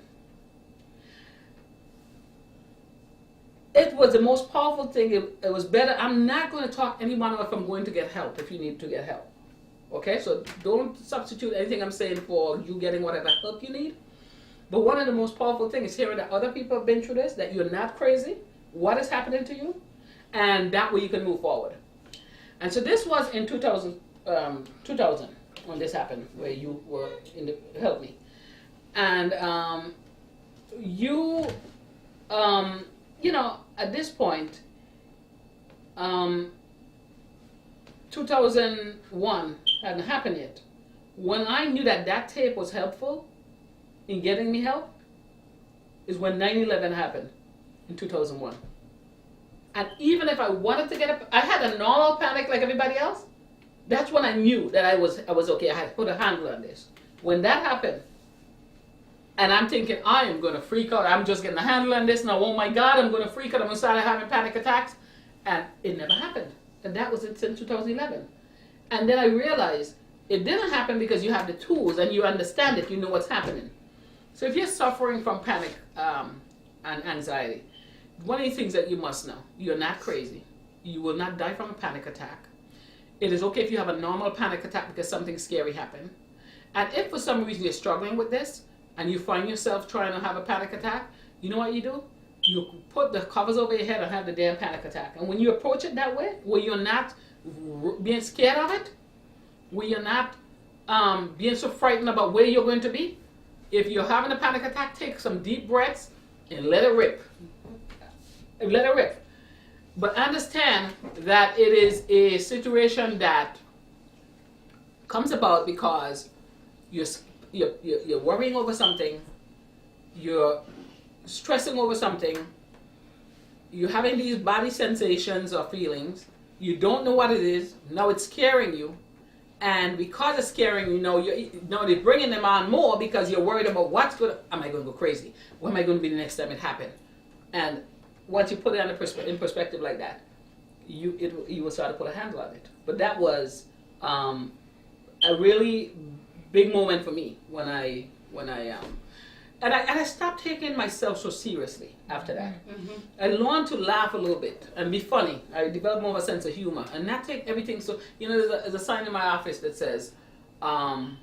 it was the most powerful thing. It was better. I'm not going to talk anyone from going to get help if you need to get help. Okay, so don't substitute anything I'm saying for you getting whatever help you need. But one of the most powerful things is hearing that other people have been through this, that you're not crazy, what is happening to you, and that way you can move forward. And so this was in 2000 when this happened, where you were in the help me. And you know, at this point, 2001 hadn't happened yet. When I knew that that tape was helpful in getting me help, is when 9/11 happened in 2001. And even if I wanted to get up, I had a normal panic like everybody else. That's when I knew that I was okay. I had put a handle on this. When that happened, and I'm thinking, I am going to freak out. I'm just getting a handle on this now. Oh my God, I'm going to freak out. I'm going to start having panic attacks. And it never happened. And that was in 2011. And then I realized it didn't happen because you have the tools and you understand it. You know what's happening. So if you're suffering from panic and anxiety, one of the things that you must know, you're not crazy. You will not die from a panic attack. It is okay if you have a normal panic attack because something scary happened. And if for some reason you're struggling with this, and you find yourself trying to have a panic attack, you know what you do? You put the covers over your head and have the damn panic attack. And when you approach it that way, where you're not being scared of it, where you're not being so frightened about where you're going to be, if you're having a panic attack, take some deep breaths and let it rip. Let it rip. But understand that it is a situation that comes about because you're worrying over something, you're stressing over something, you're having these body sensations or feelings, you don't know what it is, now it's scaring you, and because it's scaring you, they're bringing them on more because you're worried about am I going to go crazy? What am I going to be the next time it happened? And once you put it in perspective like that, you will start to put a handle on it. But that was a really big moment for me when I stopped taking myself so seriously after that. I learned to laugh a little bit and be funny. I developed more of a sense of humor and not take everything so. You know, there's a sign in my office that says, "Don't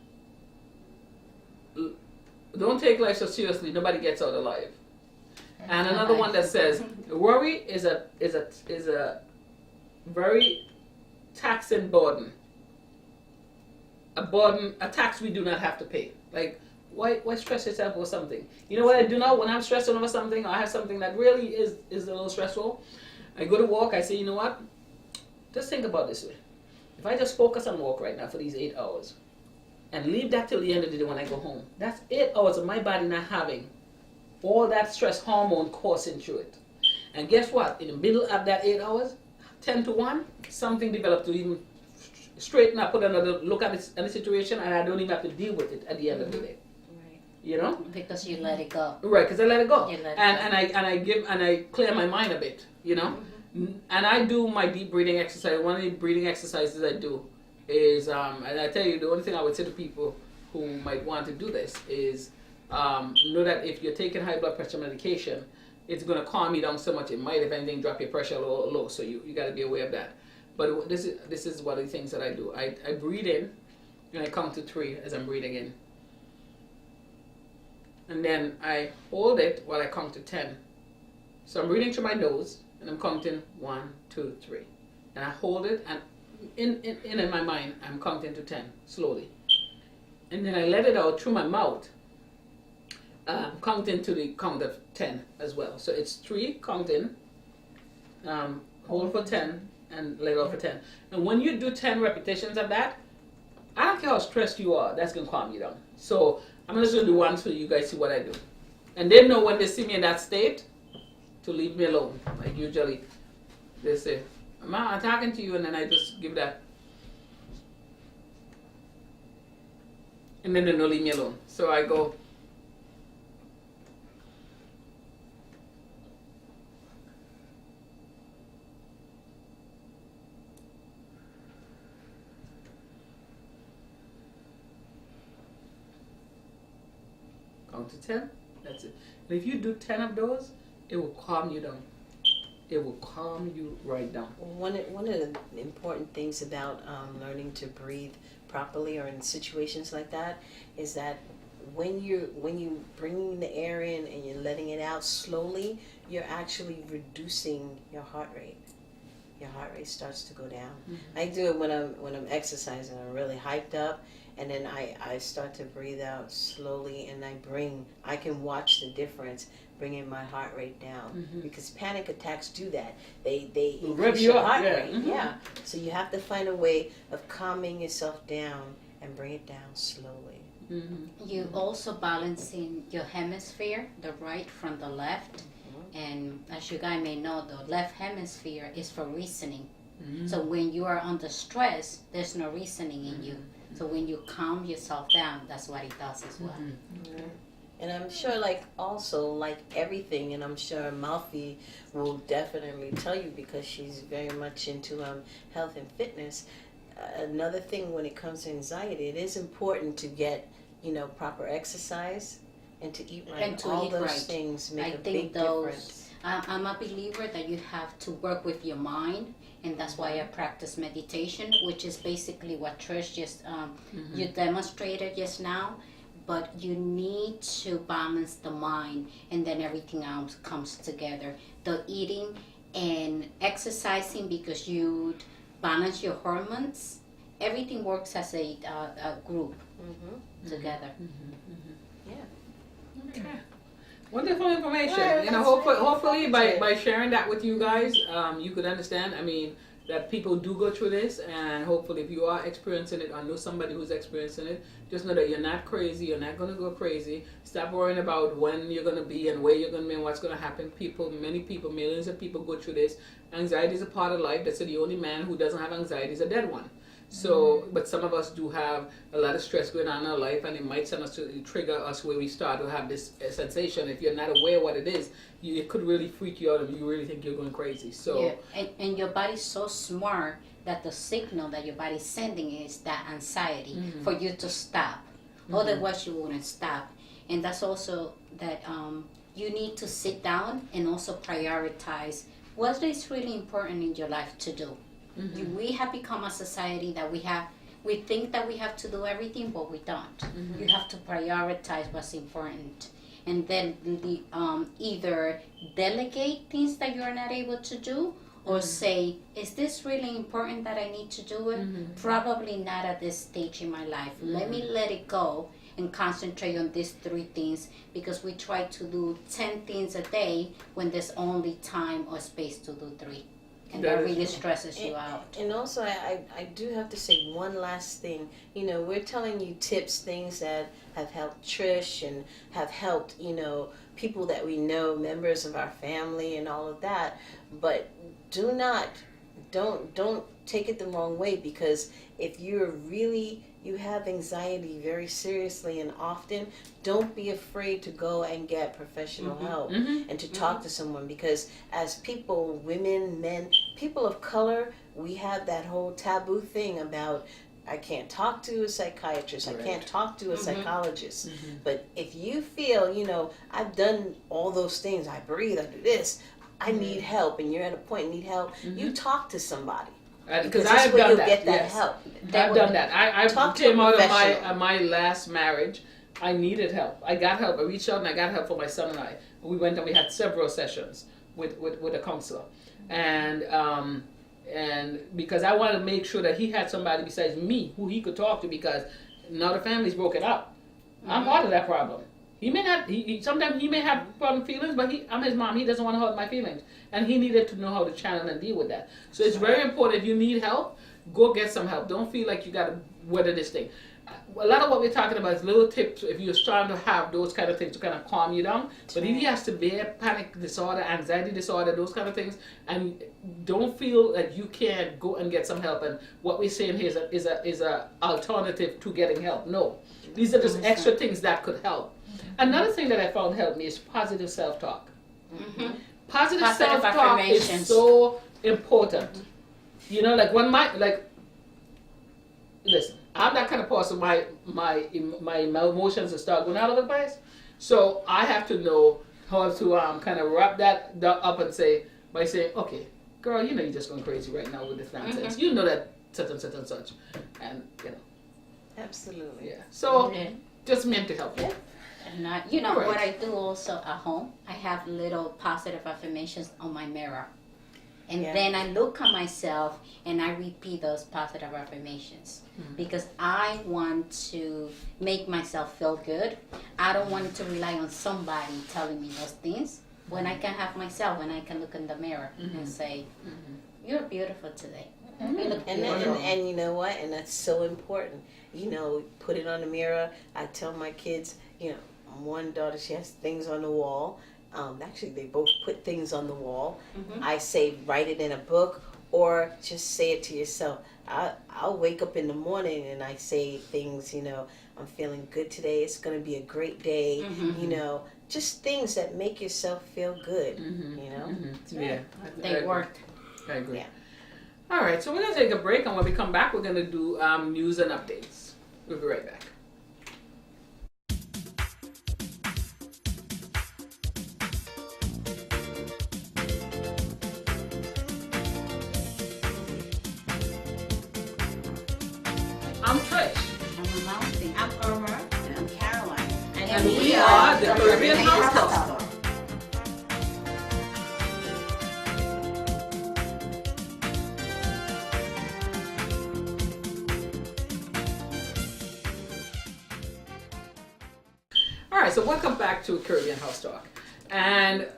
take life so seriously. Nobody gets out alive." And another one that says, "Worry is a very taxing burden a burden, a tax we do not have to pay. Like, why stress yourself over something? You know what I do now when I'm stressing over something, or I have something that really is a little stressful? I go to walk, I say, you know what? Just think about this way. If I just focus on walk right now for these 8 hours and leave that till the end of the day when I go home, that's 8 hours of my body not having all that stress hormone coursing through it. And guess what? In the middle of that 8 hours, 10 to 1, something developed to even straighten up, put another look at the situation, and I don't even have to deal with it at the end of the day. Right. You know? Because you let it go. Right, because I let it go. You let it And I clear my mind a bit, you know? And I do my deep breathing exercise. One of the breathing exercises I do is, and I tell you, the only thing I would say to people who might want to do this is, know that if you're taking high blood pressure medication, it's going to calm you down so much, it might, if anything, drop your pressure low. So you got to be aware of that. But this is one of the things that I do. I breathe in, and I count to 3 as I'm breathing in. And then I hold it while I count to 10. So I'm breathing through my nose, and I'm counting 1, 2, 3. And I hold it, and in my mind, I'm counting to 10, slowly. And then I let it out through my mouth, counting to the count of 10 as well. So it's 3 counting, hold for 10, and let out for 10. And when you do 10 repetitions of that, I don't care how stressed you are, that's going to calm you down. So I'm just going to do one so you guys see what I do. And they know when they see me in that state to leave me alone. Like usually they say, "Ma, I'm talking to you," and then I just give that. And then they don't leave me alone. So I go, count to 10. That's it. And if you do 10 of those, it will calm you down. It will calm you right down. One of the important things about learning to breathe properly or in situations like that is that when you bringing the air in and you're letting it out slowly, you're actually reducing your heart rate. Your heart rate starts to go down. Mm-hmm. I do it when I'm exercising. I'm really hyped up, and then I start to breathe out slowly, and I can watch the difference, bringing my heart rate down. Mm-hmm. Because panic attacks do that. They increase your heart rate. Mm-hmm. Yeah. So you have to find a way of calming yourself down and bring it down slowly. Mm-hmm. You also balancing your hemisphere, the right from the left. And as you guys may know, the left hemisphere is for reasoning. Mm-hmm. So when you are under stress, there's no reasoning in you. So when you calm yourself down, that's what it does as well. Mm-hmm. Mm-hmm. And I'm sure, like everything, and I'm sure Malfi will definitely tell you because she's very much into health and fitness. Another thing when it comes to anxiety, it is important to get proper exercise. And to eat right. And to all eat those right. things make I a think big difference. I'm a believer that you have to work with your mind, and that's why I practice meditation, which is basically what Trish just you demonstrated just now. But you need to balance the mind, and then everything else comes together. The eating and exercising, because you balance your hormones. Everything works as a group together. Okay. Wonderful information. Hopefully by sharing that with you guys, you could understand. I mean, that people do go through this, and hopefully if you are experiencing it or know somebody who's experiencing it, just know that you're not crazy. You're not going to go crazy. Stop worrying about when you're going to be and where you're going to be and what's going to happen. Many people, millions of people go through this. Anxiety is a part of life. That's the only man who doesn't have anxiety is a dead one. So, but some of us do have a lot of stress going on in our life, and it might send us to trigger us where we start to have this sensation. If you're not aware what it is, it could really freak you out, and you really think you're going crazy. So, yeah. And your body's so smart that the signal that your body's sending is that anxiety for you to stop. Otherwise, you wouldn't stop. And that's also that you need to sit down and also prioritize what is really important in your life to do. We have become a society that we think that we have to do everything, but we don't. You have to prioritize what's important, and then either delegate things that you're not able to do, or say, is this really important that I need to do it? Probably not at this stage in my life. Let me let it go and concentrate on these 3 things, because we try to do 10 things a day when there's only time or space to do 3. And that really stresses you out. And also, I do have to say one last thing. You know, we're telling you tips, things that have helped Trish and have helped, you know, people that we know, members of our family and all of that. But don't take it the wrong way, because if you have anxiety very seriously and often, don't be afraid to go and get professional help and to talk to someone, because as people, women, men, people of color, we have that whole taboo thing about, I can't talk to a psychiatrist, I can't talk to a psychologist. But if you feel, you know, I've done all those things, I breathe, I do this, I need help, and you're at a point you need help, you talk to somebody. Because I've done that. Get that yes. help. I've done that. I Talk to came a out of professional. my last marriage. I needed help. I got help. I reached out and I got help for my son and I. We went and we had several sessions with a counselor, and because I wanted to make sure that he had somebody besides me who he could talk to, because now the family's broken up. I'm part of that problem. He may not. Sometimes he may have problem feelings, but I'm his mom. He doesn't want to hurt my feelings, and he needed to know how to channel and deal with that. So it's very important. If you need help, go get some help. Don't feel like you got to weather this thing. A lot of what we're talking about is little tips if you're starting to have those kind of things to kind of calm you down. But if he has severe panic disorder, anxiety disorder, those kind of things, and don't feel that you can't go and get some help. And what we're saying here is a alternative to getting help. No, these are just extra things that could help. Another thing that I found helped me is positive self-talk. Positive self-talk is so important. You know, like listen, I'm that kind of person. My emotions start going out of the place, so I have to know how to kind of wrap that up and say, okay, girl, you know you're just going crazy right now with this nonsense. You know that such and such and such, and you know. Absolutely. Yeah. So just meant to help you. And what I do also at home, I have little positive affirmations on my mirror. And then I look at myself and I repeat those positive affirmations because I want to make myself feel good. I don't want to rely on somebody telling me those things when I can have myself, when I can look in the mirror and say, you're beautiful today. You look beautiful. And you know what? And that's so important. You know, put it on the mirror. I tell my kids, you know, one daughter, she has things on the wall. Actually, they both put things on the wall. I say write it in a book or just say it to yourself. I'll wake up in the morning and I say things, you know, I'm feeling good today. It's going to be a great day. You know, just things that make yourself feel good, you know? Yeah. They work. I agree. Yeah. All right, so we're going to take a break, and when we come back, we're going to do news and updates. We'll be right back. I'm Trish. I'm Mountain. I'm Irma. And I'm Caroline. And we are the Caribbean House Talk. All right, so welcome back to Caribbean House Talk and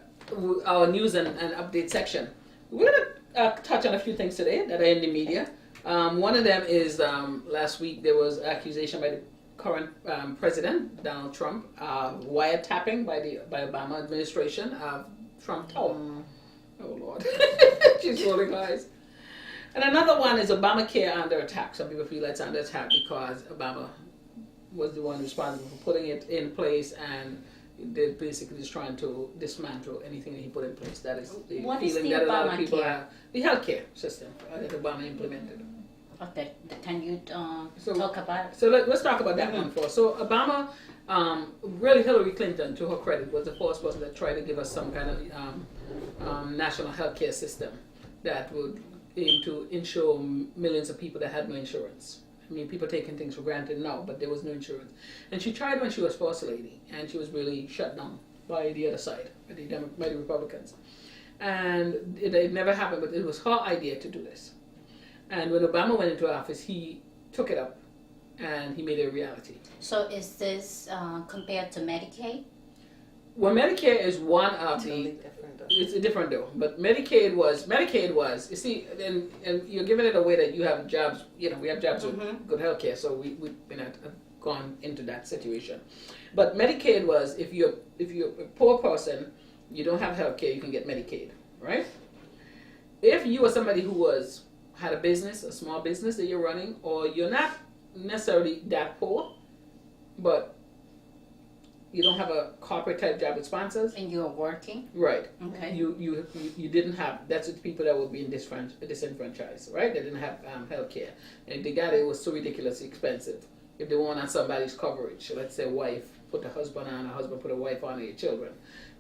our news and update section. We're going to touch on a few things today that are in the media. One of them is last week there was accusation by the current president, Donald Trump, wiretapping by Obama administration of Trump Tower. Oh, Lord. She's rolling eyes. And another one is Obamacare under attack. Some people feel it's under attack because Obama was the one responsible for putting it in place, and they're basically just trying to dismantle anything that he put in place. That is the What feeling is the that a lot of people Obamacare? have. The healthcare system that Obama implemented. Okay, can you So- talk about it? So let's talk about that one first. So Obama, really Hillary Clinton, to her credit, was the first person that tried to give us some kind of national healthcare system that would aim to insure millions of people that had no insurance. I mean, people taking things for granted now, but there was no insurance. And she tried when she was first lady, and she was really shut down by the other side, by the Republicans. and it never happened, but it was her idea to do this. And when Obama went into office, he took it up and he made it a reality. So is this compared to Medicaid? Well, Medicare is one of Totally the. different. It's different though, but Medicaid was. You see, and you're giving it away that you have jobs. You know, we have jobs with good health care, so we've not gone into that situation. But Medicaid was if you're a poor person, you don't have health care, you can get Medicaid, right? If you are somebody who had a business, a small business that you're running, or you're not necessarily that poor, but you don't have a corporate type job with sponsors, And you're working? right? Okay. You didn't have. That's the people that would be disenfranchised, right? They didn't have health care, and if they got it, it was so ridiculously expensive. If they weren't on somebody's coverage, let's say wife put the husband on, a husband put a wife on, or your children.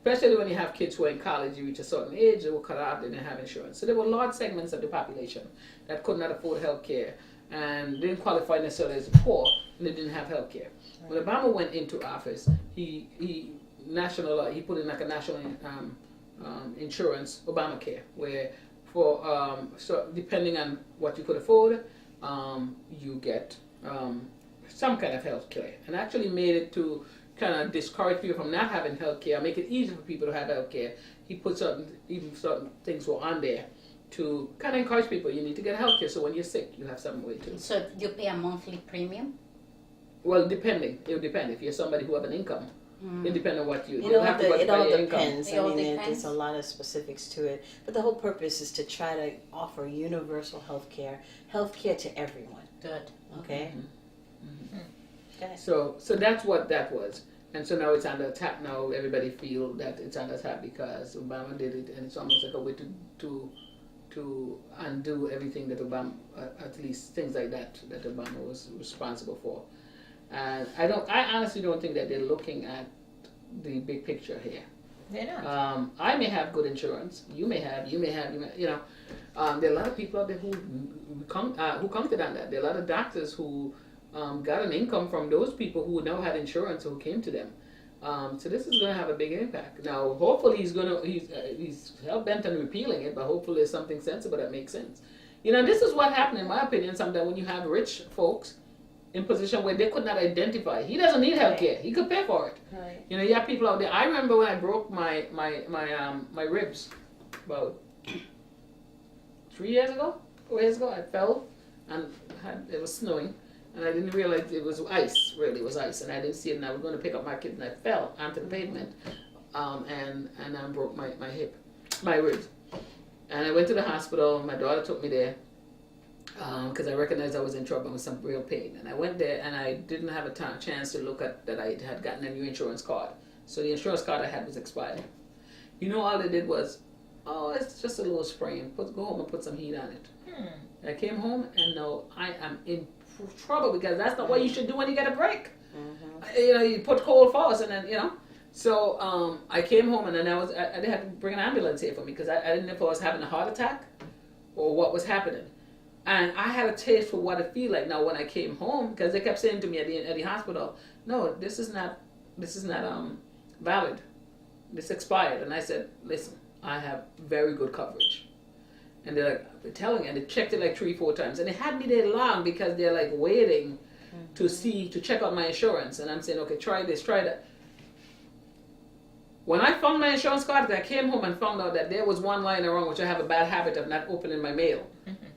Especially when you have kids who are in college, you reach a certain age, they were cut off, they didn't have insurance. So there were large segments of the population that could not afford health care and didn't qualify necessarily as poor, and they didn't have health care. When Obama went into office, he put in like a national insurance, Obamacare, where so depending on what you could afford, you get some kind of health care, and actually made it to kind of discourage people from not having health care, make it easier for people to have health care. He put certain things were on there to kind of encourage people. You need to get health care, so when you're sick, you have some way to. So you pay a monthly premium? Well, it would depend. If you're somebody who have an income, it depends on what you You know, have to it by all your income. depends. It all I mean, depends. there's a lot of specifics to it. But the whole purpose is to try to offer universal health care to everyone. Good. Okay? So that's what that was. And so now it's under attack. Now everybody feel that it's under attack because Obama did it, and it's almost like a way to undo everything that Obama, at least things like that Obama was responsible for. And I honestly don't think that they're looking at the big picture here. They're not. I may have good insurance. You may have. You know, there are a lot of people out there who counted on that. There are a lot of doctors who got an income from those people who never had insurance who came to them. So this is going to have a big impact. Now, hopefully, he's hell bent on repealing it, but hopefully, there's something sensible that makes sense. You know, this is what happened, in my opinion. Sometimes when you have rich folks in position where they could not identify, he doesn't need health care. He could pay for it. Right. You know, you have people out there. I remember when I broke my ribs about 4 years ago. I fell and it was snowing. And I didn't realize it was ice, really, it was ice. And I didn't see it, and I was going to pick up my kid, and I fell onto the pavement, and I broke my ribs. And I went to the hospital, my daughter took me there, because I recognized I was in trouble with some real pain. And I went there, and I didn't have a chance to look at that I had gotten a new insurance card. So the insurance card I had was expired. You know, all they did was, it's just a little sprain, go home and put some heat on it. I came home, and no, I am in trouble because that's not what you should do when you get a break. You know, you put cold first, and then So I came home, and then I had to bring an ambulance here for me because I didn't know if I was having a heart attack or what was happening. And I had a taste for what it feel like. Now when I came home, because they kept saying to me at the hospital, "No, this is not valid. This expired." And I said, "Listen, I have very good coverage." And they're like telling, and they checked it like 3-4 times, and they had me there long because they're like waiting to check out my insurance. And I'm saying, okay, try this, try that. When I found my insurance card, I came home and found out that there was one line wrong, which I have a bad habit of not opening my mail.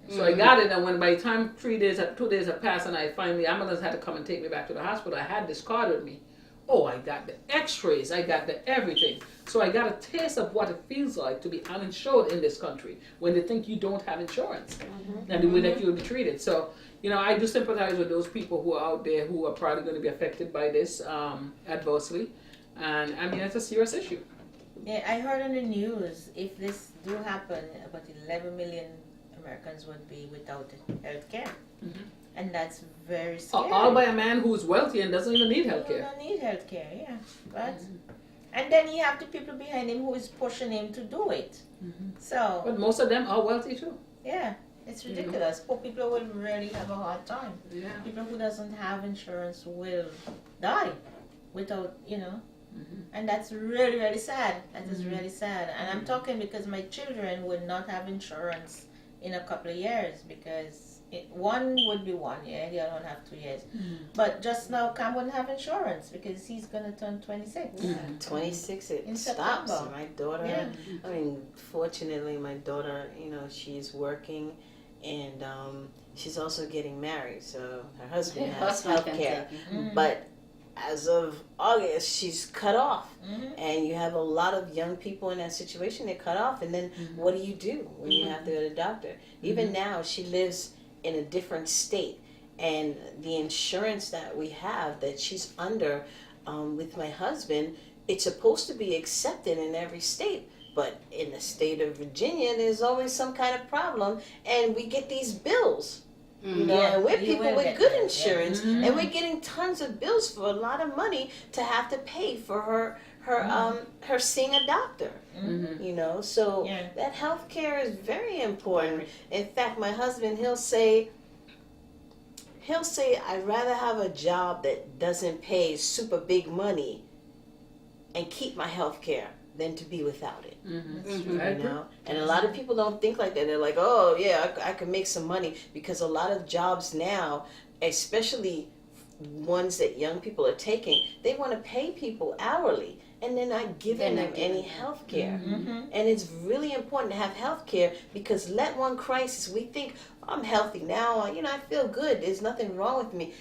So I got it, and when by the time 2 days had passed, and I finally, the ambulance had to come and take me back to the hospital, I had this card with me. Oh, I got the x-rays, I got the everything. So I got a taste of what it feels like to be uninsured in this country when they think you don't have insurance and the way that you'll be treated. So, you know, I do sympathize with those people who are out there who are probably going to be affected by this adversely. And I mean, it's a serious issue. Yeah, I heard on the news, if this do happen, about 11 million Americans would be without health care. And that's very scary. All by a man who's wealthy and doesn't even need health You care. don't need health care, yeah. But and then you have the people behind him who is pushing him to do it. So But most of them are wealthy too. yeah, it's ridiculous. Poor people will really have a hard time. Yeah. People who doesn't have insurance will die without, And that's really, really sad. That is really sad. And I'm talking because my children would not have insurance in a couple of years because one would be 1 year, the other one have 2 years. But just now, Cam wouldn't have insurance because he's going to turn 26. 26, it In stops. September. My daughter, Yeah. I mean, fortunately, my daughter, she's working and she's also getting married. So her husband has Husband health can care. take it. But as of August, she's cut off. And you have a lot of young people in that situation, they're cut off. And then what do you do when you have to go to the doctor? Even now, she lives in a different state. And the insurance that we have that she's under with my husband, it's supposed to be accepted in every state. But in the state of Virginia, there's always some kind of problem. And we get these bills. And we're you people will with get good that, yeah. insurance, and we're getting tons of bills for a lot of money to have to pay for her seeing a doctor. So Yeah. that health care is very important. In fact, my husband, he'll say, I'd rather have a job that doesn't pay super big money and keep my health care than to be without it. And a lot of people don't think like that. They're like, oh yeah, I can make some money, because a lot of jobs now, especially ones that young people are taking, they want to pay people hourly and they're not giving them any health care. And it's really important to have health care, because let one crisis, we think, I'm healthy now, I feel good, there's nothing wrong with me.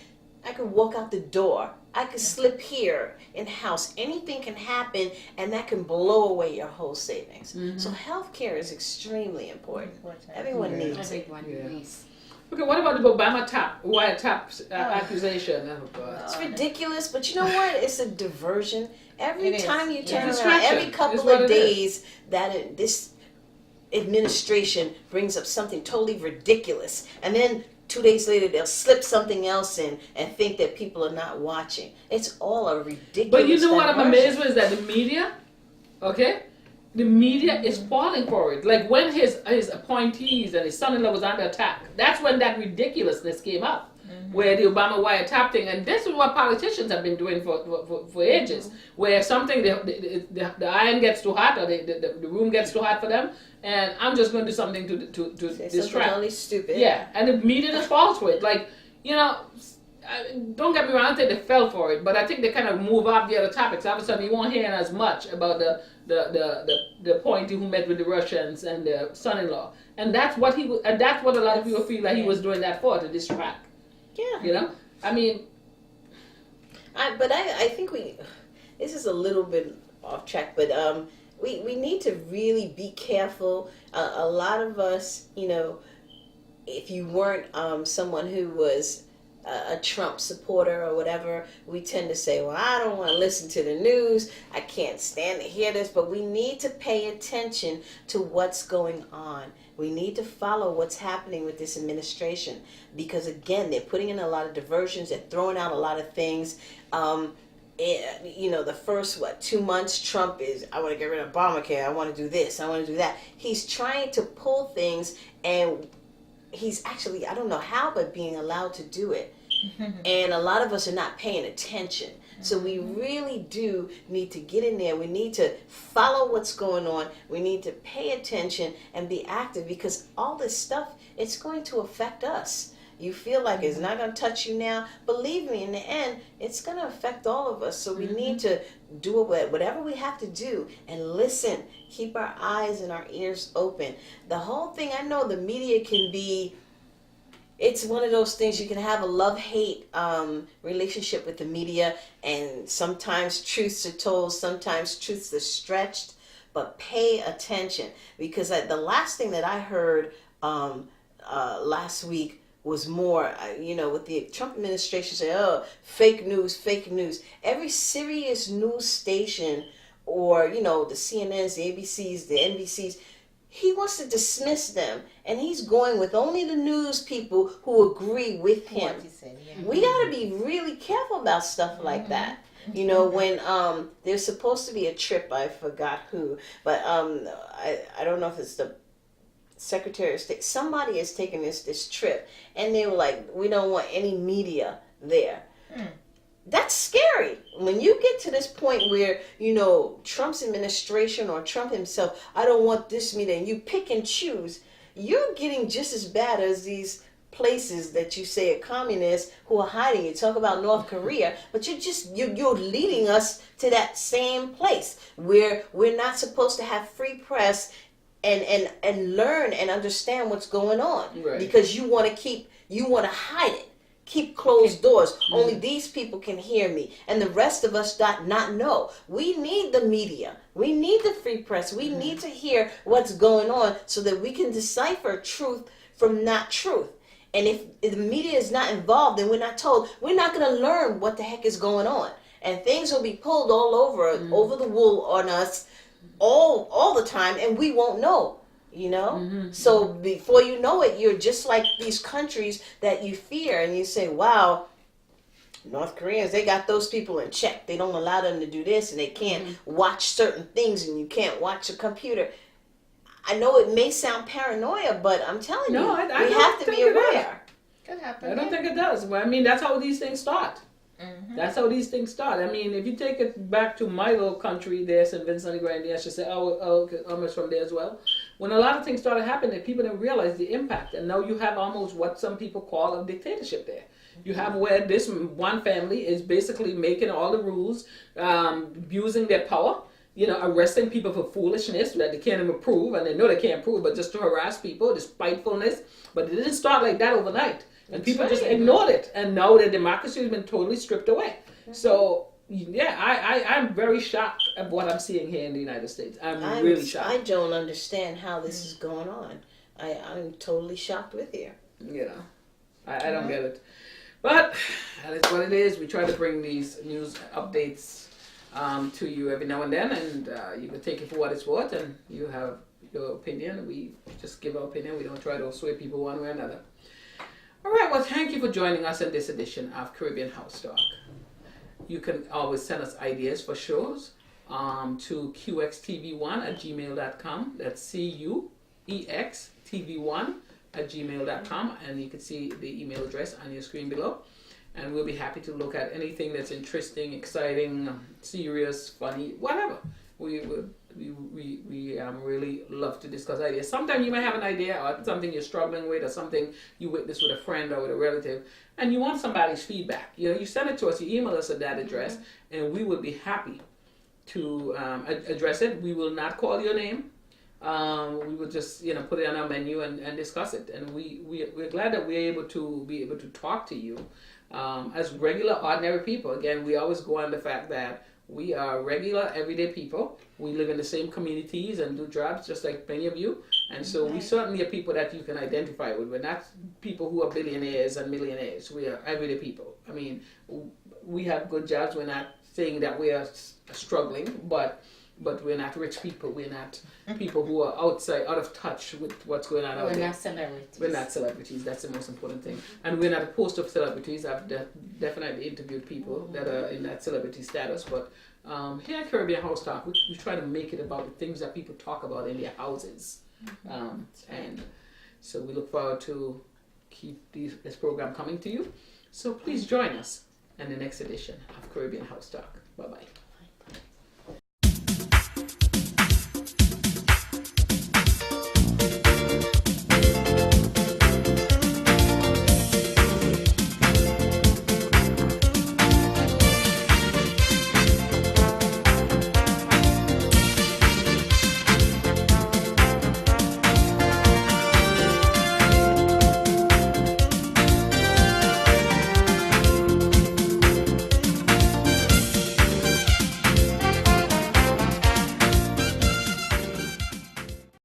I could walk out the door. I could slip here in the house. Anything can happen, and that can blow away your whole savings. So health care is extremely important. Everyone needs it. Everyone needs. Okay, what about the Obama wiretap accusation? Oh, God. It's ridiculous, but you know what? It's a diversion. Every It is. time you turn It's around, distraction. every It's couple what of it is. days, this administration brings up something totally ridiculous, and then 2 days later they'll slip something else in and think that people are not watching. It's all a ridiculous. But you know what I'm diversion. amazed with is that the media, the media is falling for it. Like when his appointees and his son-in-law was under attack, that's when that ridiculousness came up. Where the Obama wiretap thing, and this is what politicians have been doing for ages, where something, the iron gets too hot, or the room gets too hot for them, and I'm just going to do something to Say something distract. totally stupid. Yeah, and the media just falls for it. Like, don't get me wrong, I don't think they fell for it, but I think they kind of move off the other topics. All of a sudden, you won't hear as much about the appointee who met with the Russians and the son-in-law, and that's what that's what a lot of people feel like he was doing that for, to distract. Yeah. I mean, I think this is a little bit off track, but we need to really be careful. A lot of us, if you weren't someone who was a Trump supporter or whatever, we tend to say, well, I don't want to listen to the news, I can't stand to hear this, but we need to pay attention to what's going on. We need to follow what's happening with this administration, because again, they're putting in a lot of diversions, they're throwing out a lot of things. The first 2 months, Trump is, I want to get rid of Obamacare, I want to do this, I want to do that. He's trying to pull things, and he's actually, I don't know how, but being allowed to do it. And a lot of us are not paying attention. So we really do need to get in there. We need to follow what's going on. We need to pay attention and be active, because all this stuff, it's going to affect us. You feel like it's not going to touch you now. Believe me, in the end, it's going to affect all of us. So we need to do whatever we have to do and listen. Keep our eyes and our ears open. The whole thing, I know the media can be, it's one of those things, you can have a love-hate relationship with the media, and sometimes truths are told, sometimes truths are stretched, but pay attention, because the last thing that I heard last week was more, with the Trump administration say, oh, fake news. Every serious news station, or, the CNNs, the ABCs, the NBCs, he wants to dismiss them, and he's going with only the news people who agree with him. What he said, yeah. We got to be really careful about stuff like that. When there's supposed to be a trip, I forgot who, but I don't know if it's the Secretary of State. Somebody is taking this trip, and they were like, we don't want any media there. that's scary. When you get to this point where, Trump's administration or Trump himself, I don't want this meeting, you pick and choose, you're getting just as bad as these places that you say are communists who are hiding. You talk about North Korea, but you're leading us to that same place where we're not supposed to have free press and learn and understand what's going on, right. because you want to hide it. Keep closed doors. Only these people can hear me, and the rest of us not know. We need the media. We need the free press. We need to hear what's going on so that we can decipher truth from not truth. And if the media is not involved and we're not told, we're not going to learn what the heck is going on. And things will be pulled all over the wool on us all the time, and we won't know. So before you know it, you're just like these countries that you fear, and you say, wow, North Koreans, they got those people in check. They don't allow them to do this, and they can't watch certain things, and you can't watch a computer. I know it may sound paranoia, but I'm telling you, we have to be aware. Could happen. I don't think it does. Well, I mean, that's how these things start. That's how these things start. I mean, if you take it back to my little country there, St. Vincent and Grenadines, I should say, almost from there as well. When a lot of things started happening, people didn't realize the impact. And now you have almost what some people call a dictatorship there. You have where this one family is basically making all the rules, abusing their power, arresting people for foolishness that they can't even prove, and they know they can't prove, but just to harass people, this spitefulness. But it didn't start like that overnight. And people just ignored it. And now the democracy has been totally stripped away. So, yeah, I'm very shocked at what I'm seeing here in the United States. I'm really shocked. I don't understand how this is going on. I'm totally shocked with you. I don't get it. But that is what it is. We try to bring these news updates to you every now and then. And you can take it for what it's worth. And you have your opinion. We just give our opinion. We don't try to sway people one way or another. All right, well, thank you for joining us in this edition of Caribbean House Talk. You can always send us ideas for shows to qxtv1@gmail.com. That's QUEXTV1@gmail.com. And you can see the email address on your screen below. And we'll be happy to look at anything that's interesting, exciting, serious, funny, whatever. We really love to discuss ideas. Sometimes you might have an idea or something you're struggling with or something you witnessed with a friend or with a relative and you want somebody's feedback. You send it to us, you email us at that address, and we will be happy to address it. We will not call your name. We will just put it on our menu and discuss it. And we're glad that we're able to talk to you as regular, ordinary people. Again, we always go on the fact that we are regular, everyday people. We live in the same communities and do jobs just like many of you. And so we certainly are people that you can identify with. We're not people who are billionaires and millionaires. We are everyday people. I mean, we have good jobs. We're not saying that we are struggling, but we're not rich people. We're not people who are out of touch with what's going on out there. We're not celebrities. We're not celebrities. That's the most important thing. And we're not a post of celebrities. I've definitely interviewed people that are in that celebrity status. But here at Caribbean House Talk, we try to make it about the things that people talk about in their houses. And so we look forward to keep this program coming to you. So please join us in the next edition of Caribbean House Talk. Bye-bye.